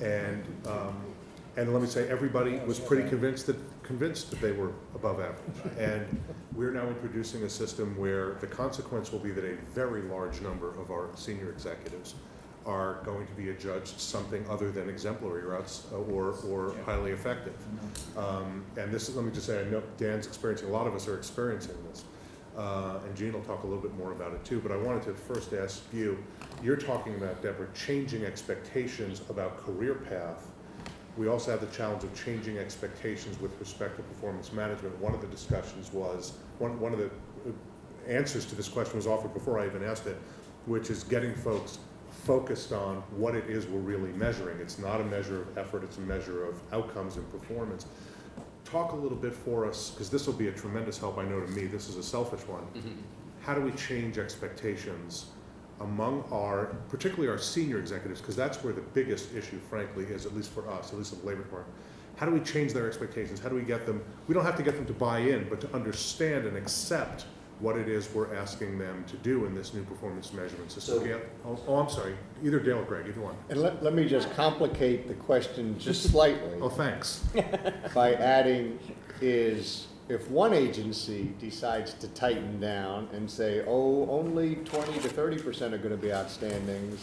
And let me say, everybody was pretty convinced that they were above average. And we're now introducing a system where the consequence will be that a very large number of our senior executives are going to be adjudged something other than exemplary or highly effective. And this is, let me just say, I know Dan's experiencing, a lot of us are experiencing this. And Jean will talk a little bit more about it too, but I wanted to first ask you, you're talking about, Deborah, changing expectations about career path. We also have the challenge of changing expectations with respect to performance management. One of the discussions was, one of the answers to this question was offered before I even asked it, which is getting folks focused on what it is we're really measuring. It's not a measure of effort, it's a measure of outcomes and performance. Talk a little bit for us, because this will be a tremendous help, I know, to me. This is a selfish one. How do we change expectations among particularly our senior executives, because that's where the biggest issue, frankly, is, at least for us, at least at the Labor Department. How do we change their expectations? How do we get them, we don't have to get them to buy in, but to understand and accept what it is we're asking them to do in this new performance measurement system. I'm sorry, either Dale or Greg, either one. And let me just complicate the question just slightly. Oh, thanks. By adding is, if one agency decides to tighten down and say, oh, only 20 to 30% are going to be outstandings,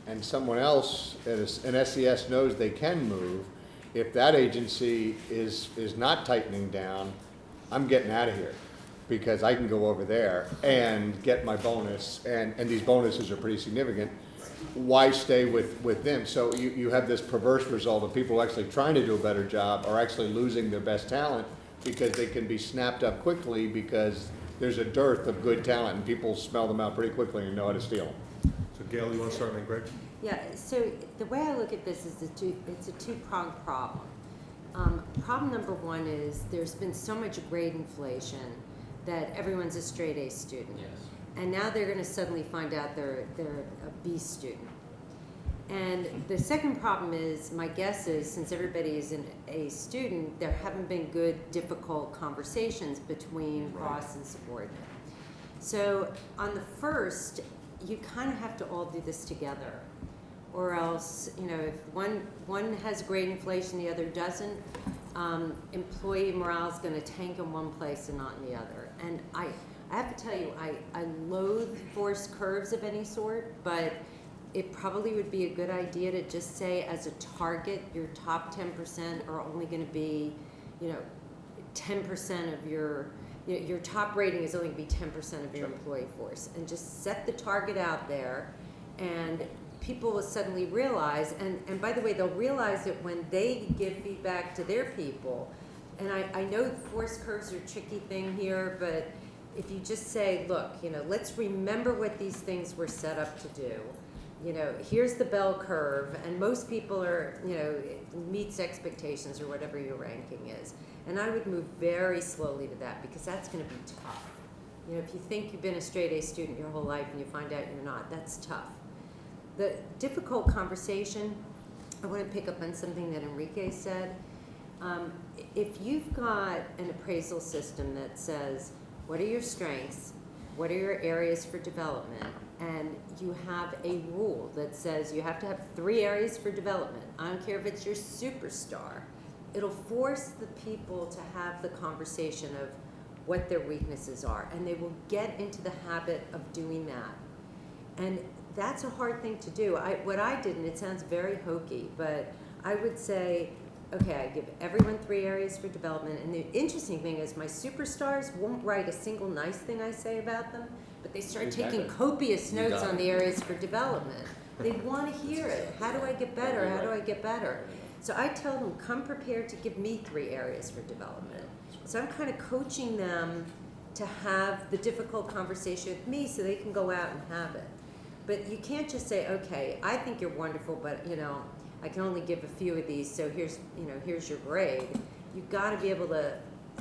and someone else, an SES knows they can move, if that agency is not tightening down, I'm getting out of here, because I can go over there and get my bonus, and these bonuses are pretty significant. Why stay with them? So you have this perverse result of people actually trying to do a better job are actually losing their best talent because they can be snapped up quickly because there's a dearth of good talent and people smell them out pretty quickly and know how to steal them. So Gail, you want to start, and then Greg? Yeah, so the way I look at this is it's a two-pronged problem. Problem number one is there's been so much grade inflation that everyone's a straight A student. Yes. and now they're going to suddenly find out they're a B student. And the second problem is, my guess is, since everybody is an A student, there haven't been good, difficult conversations between boss and subordinate. So on the first, you kind of have to all do this together, or else, you know, if one has grade inflation, the other doesn't, employee morale is going to tank in one place and not in the other. And I have to tell you, I loathe forced curves of any sort, but it probably would be a good idea to just say, as a target, your top 10% are only going to be, you know, 10% of your top rating is only going to be 10% of your employee force, and just set the target out there, and people will suddenly realize, and by the way, they'll realize it when they give feedback to their people. And I know force curves are a tricky thing here, but if you just say, look, you know, let's remember what these things were set up to do. You know, here's the bell curve, and most people are, you know, meets expectations or whatever your ranking is. And I would move very slowly to that, because that's going to be tough. You know, if you think you've been a straight A student your whole life and you find out you're not, that's tough. The difficult conversation, I want to pick up on something that Enrique said. If you've got an appraisal system that says, what are your strengths, what are your areas for development, and you have a rule that says you have to have 3 areas for development, I don't care if it's your superstar, it'll force the people to have the conversation of what their weaknesses are, and they will get into the habit of doing that. And that's a hard thing to do. What I did, and it sounds very hokey, but I would say, okay, I give everyone 3 areas for development, and the interesting thing is my superstars won't write a single nice thing I say about them, but they start taking copious notes on the areas for development. They want to hear it. How do I get better? How do I get better? So I tell them, come prepared to give me 3 areas for development. So I'm kind of coaching them to have the difficult conversation with me so they can go out and have it. But you can't just say, okay, I think you're wonderful, but, you know, I can only give a few of these, so here's, you know, here's your grade. You've got to be able to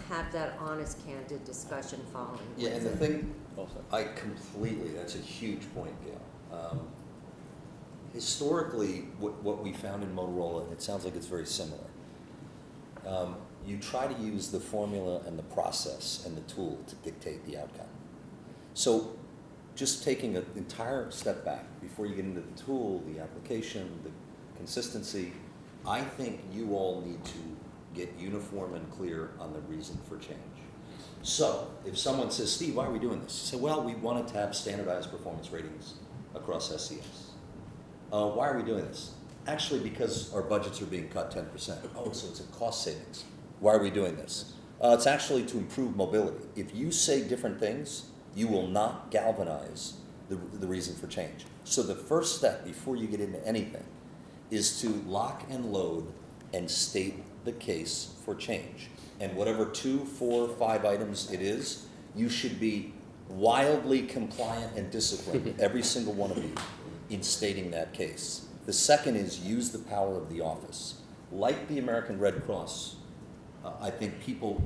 have that honest, candid discussion following. Yeah, and the thing, that's a huge point, Gail. Historically, what we found in Motorola, and it sounds like it's very similar, you try to use the formula and the process and the tool to dictate the outcome. So just taking an entire step back before you get into the tool, the application, the consistency, I think you all need to get uniform and clear on the reason for change. So if someone says, Steve, why are we doing this? You say, well, we wanted to have standardized performance ratings across SES. Why are we doing this? Actually, because our budgets are being cut 10%. Oh, so it's a cost savings. Why are we doing this? It's actually to improve mobility. If you say different things, you will not galvanize the reason for change. So the first step before you get into anything is to lock and load and state the case for change. And whatever 2, 4, 5 items it is, you should be wildly compliant and disciplined, every single one of you, in stating that case. The second is use the power of the office. Like the American Red Cross, I think people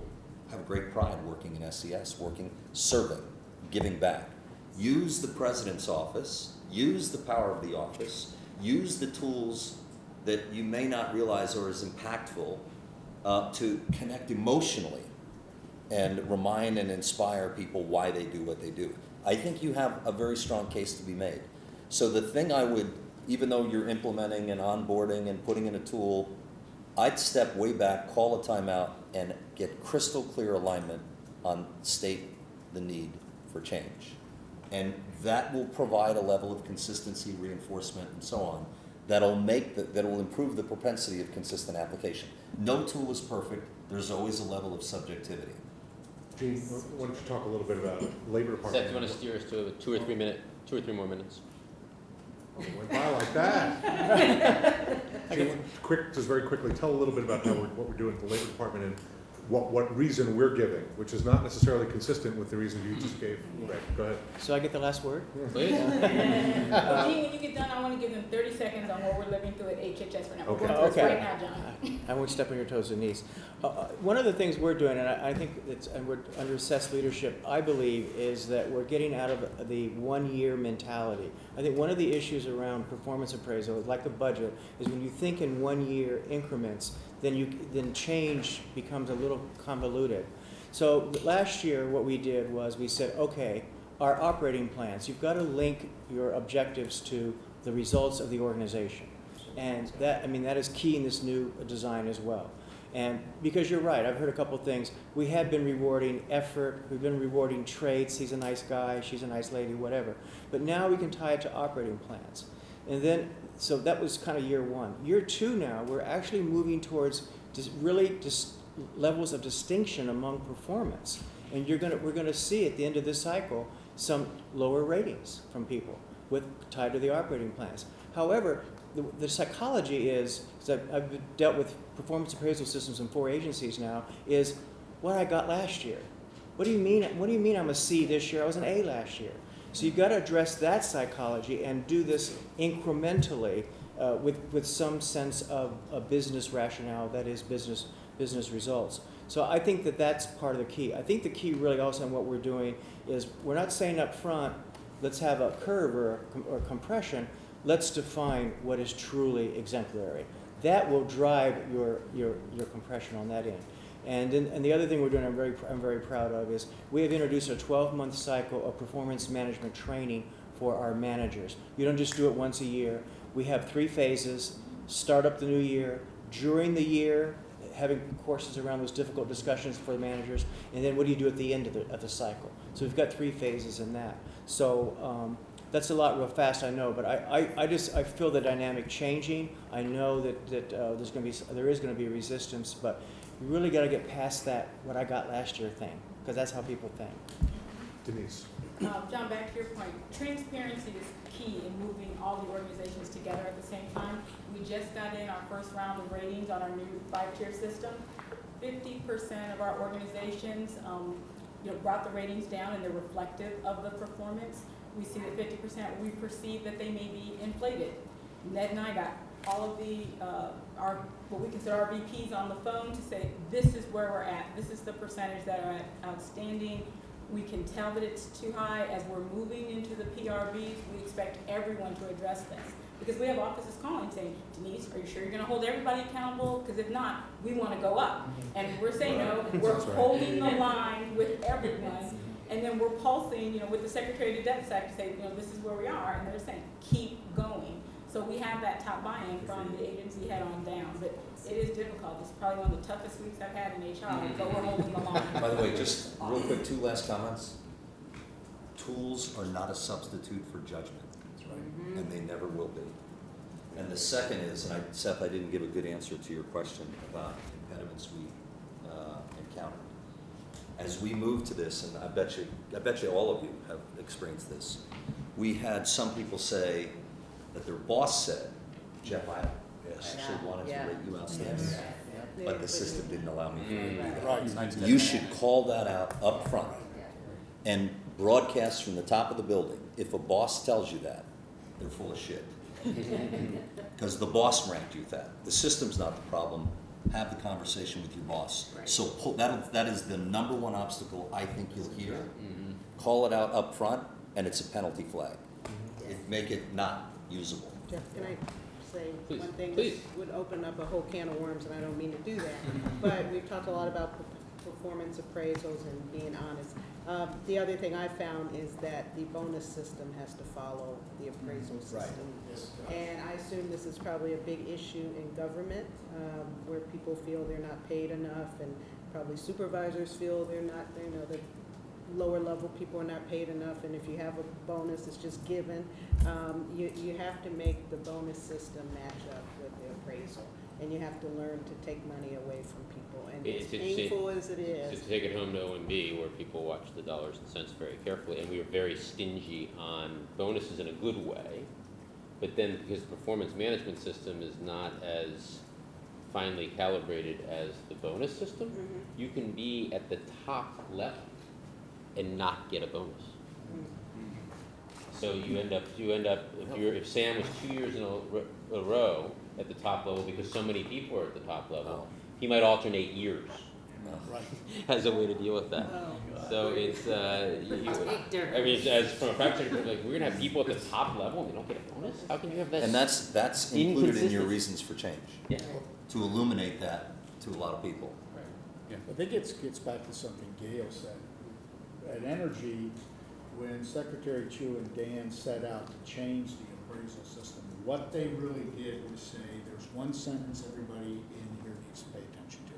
have great pride working in SES, serving, giving back. Use the president's office, use the power of the office, use the tools that you may not realize are as impactful to connect emotionally and remind and inspire people why they do what they do. I think you have a very strong case to be made. So the thing I would, even though you're implementing and onboarding and putting in a tool, I'd step way back, call a timeout, and get crystal clear alignment on state the need for change. And that will provide a level of consistency, reinforcement, and so on, that'll improve the propensity of consistent application. No tool is perfect. There's always a level of subjectivity. Gene, why don't you talk a little bit about Labor Department? Seth, do you want to steer us to 2 or 3 more minutes? Oh, it went by like that. Gene, just very quickly, tell a little bit about what we're doing at the Labor Department and what reason we're giving, which is not necessarily consistent with the reason you just gave. Right, go ahead. So I get the last word? Please. Gene, when you get done, I want to give them 30 seconds on what we're living through at HHS right now. Okay. We're going through Okay. this right now, John. I won't step on your toes, Denise. One of the things we're doing, and I think and we're under assessed leadership, I believe, is that we're getting out of the one-year mentality. I think one of the issues around performance appraisal, like the budget, is when you think in one-year increments, then change becomes a little convoluted. So last year, what we did was we said, okay, our operating plans, you've got to link your objectives to the results of the organization. And that is key in this new design as well. And because you're right, I've heard a couple of things. We have been rewarding effort, we've been rewarding traits, he's a nice guy, she's a nice lady, whatever. But now we can tie it to operating plans. And then, so that was kind of year one. Year two now, we're actually moving towards levels of distinction among performance. And we're going to see at the end of this cycle some lower ratings from people tied to the operating plans. However, the psychology is, because I've dealt with performance appraisal systems in 4 agencies now, is what I got last year. What do you mean I'm a C this year? I was an A last year. So you've got to address that psychology and do this incrementally with some sense of a business rationale, that is business results. So I think that's part of the key. I think the key really also in what we're doing is we're not saying up front, let's have a curve or compression. Let's define what is truly exemplary. That will drive your compression on that end. And the other thing we're doing, I'm very proud of, is we have introduced a 12-month cycle of performance management training for our managers. You don't just do it once a year. We have 3 phases: start up the new year, during the year, having courses around those difficult discussions for the managers, and then what do you do at the end of the cycle? So we've got 3 phases in that. So that's a lot real fast, I know, but I feel the dynamic changing. I know that there is going to be resistance, but you really got to get past that what I got last year thing, because that's how people think. Denise. John, back to your point, transparency is key in moving all the organizations together at the same time. We just got in our first round of ratings on our new 5-tier system. 50% of our organizations brought the ratings down, and they're reflective of the performance. We see that 50% we perceive that they may be inflated. Ned and I got all of the what we consider our VPs on the phone to say, this is where we're at. This is the percentage that are outstanding. We can tell that it's too high. As we're moving into the PRBs, we expect everyone to address this. Because we have offices calling saying, Denise, are you sure you're going to hold everybody accountable? Because if not, we want to go up. And we're saying no, we're holding the line with everyone. And then we're pulsing, with the Secretary of DepSec to say, this is where we are. And they're saying, keep going. So we have that top buy-in from the agency head on down. But it is difficult. It's probably one of the toughest weeks I've had in HR, but we're holding the line. By the way, just real quick, 2 last comments. Tools are not a substitute for judgment, and they never will be. And the second is, and Seth, I didn't give a good answer to your question about impediments we encountered. As we move to this, and I bet you all of you have experienced this, we had some people say that their boss said, Jeff, I actually wanted to rate you outstanding, but the system didn't allow me to do that. You should call that out up front and broadcast from the top of the building. If a boss tells you that, they're full of shit. Because the boss ranked you that. The system's not the problem. Have the conversation with your boss. So that is the number one obstacle I think you'll hear. Call it out up front, and it's a penalty flag. Make it not usable. Jeff, can I say Please. one thing? Please. This would open up a whole can of worms, and I don't mean to do that. But we've talked a lot about performance appraisals and being honest. The other thing I found is that the bonus system has to follow the appraisal system. And I assume this is probably a big issue in government, where people feel they're not paid enough, and probably supervisors feel they're not, the lower level people are not paid enough, and if you have a bonus, it's just given. You have to make the bonus system match up with the appraisal, and you have to learn to take money away from people. And as painful as it is, To take it home to OMB, where people watch the dollars and cents very carefully, and we are very stingy on bonuses in a good way, but then because the performance management system is not as finely calibrated as the bonus system, you can be at the top level and not get a bonus. So you end up, if Sam was 2 years in a row at the top level because so many people are at the top level, he might alternate years as a way to deal with that. So it's, I mean, as from a practice perspective, like, we're gonna have people at the top level and they don't get a bonus? How can you have that? And that's included in your inconsistency? reasons for change. Yeah. To illuminate that to a lot of people. I think it gets back to something Gail said. At Energy, when Secretary Chu and Dan set out to change the appraisal system, what they really did was say, there's one sentence everybody in here needs to pay attention to.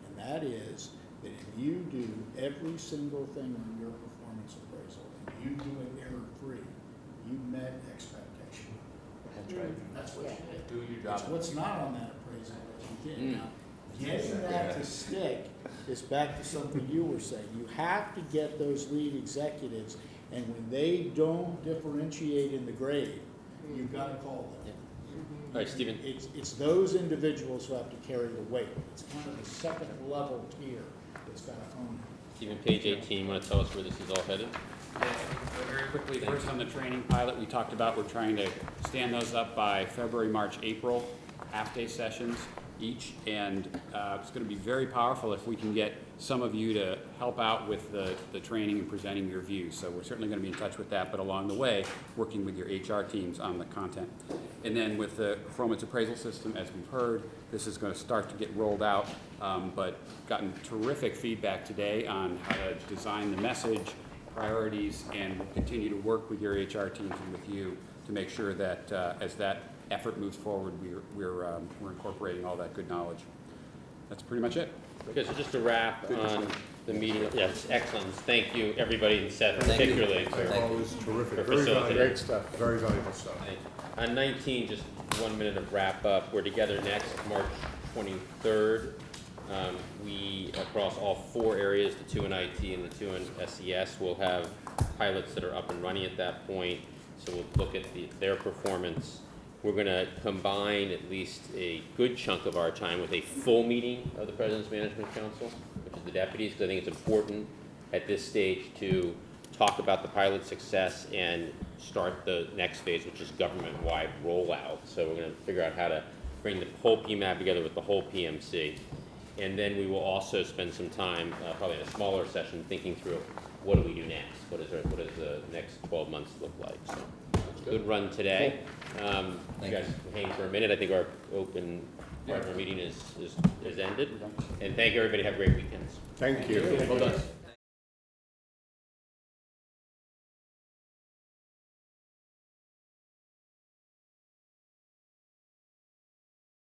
And that is that if you do every single thing on your performance appraisal, and you do it error-free, you met expectation. That's right. That's what you did. Do your job. It's what's not on that appraisal that you did. Now, getting that to stick is back to something you were saying. You have to get those lead executives, and when they don't differentiate in the grade, you've got to call them. All right, Stephen. It's those individuals who have to carry the weight. It's kind of the second level tier that's got to own it. Stephen, page 18, you want to tell us where this is all headed? Very quickly, first on the training pilot, we talked about, we're trying to stand those up by February, March, April, half-day sessions each, and it's going to be very powerful if we can get some of you to help out with the training and presenting your views. So we're certainly going to be in touch with that, but along the way, working with your HR teams on the content. And then with the performance appraisal system, as we've heard, this is going to start to get rolled out, but gotten terrific feedback today on how to design the message, priorities, and we'll continue to work with your HR teams and with you to make sure that as that effort moves forward, we're incorporating all that good knowledge. That's pretty much it. Okay, so just to wrap on the meeting, yes, excellent. Thank you, everybody, and Seth particularly. Always terrific. For Very facilitating. valuable. Great stuff. Very valuable stuff. Thank you. On 19, just 1 minute of wrap up. We're together next March 23rd. We, across all 4 areas, the 2 in IT and the 2 in SES, will have pilots that are up and running at that point. So we'll look at their performance. We're going to combine at least a good chunk of our time with a full meeting of the President's Management Council, which is the deputies, because I think it's important at this stage to talk about the pilot success and start the next phase, which is government-wide rollout. So we're going to figure out how to bring the whole PMAB together with the whole PMC. And then we will also spend some time, probably in a smaller session, thinking through what do we do next? What does the next 12 months look like? So, good run today. You guys hang for a minute. I think our open part of our meeting is ended. And thank everybody. Have great weekends. Thank you. Well done.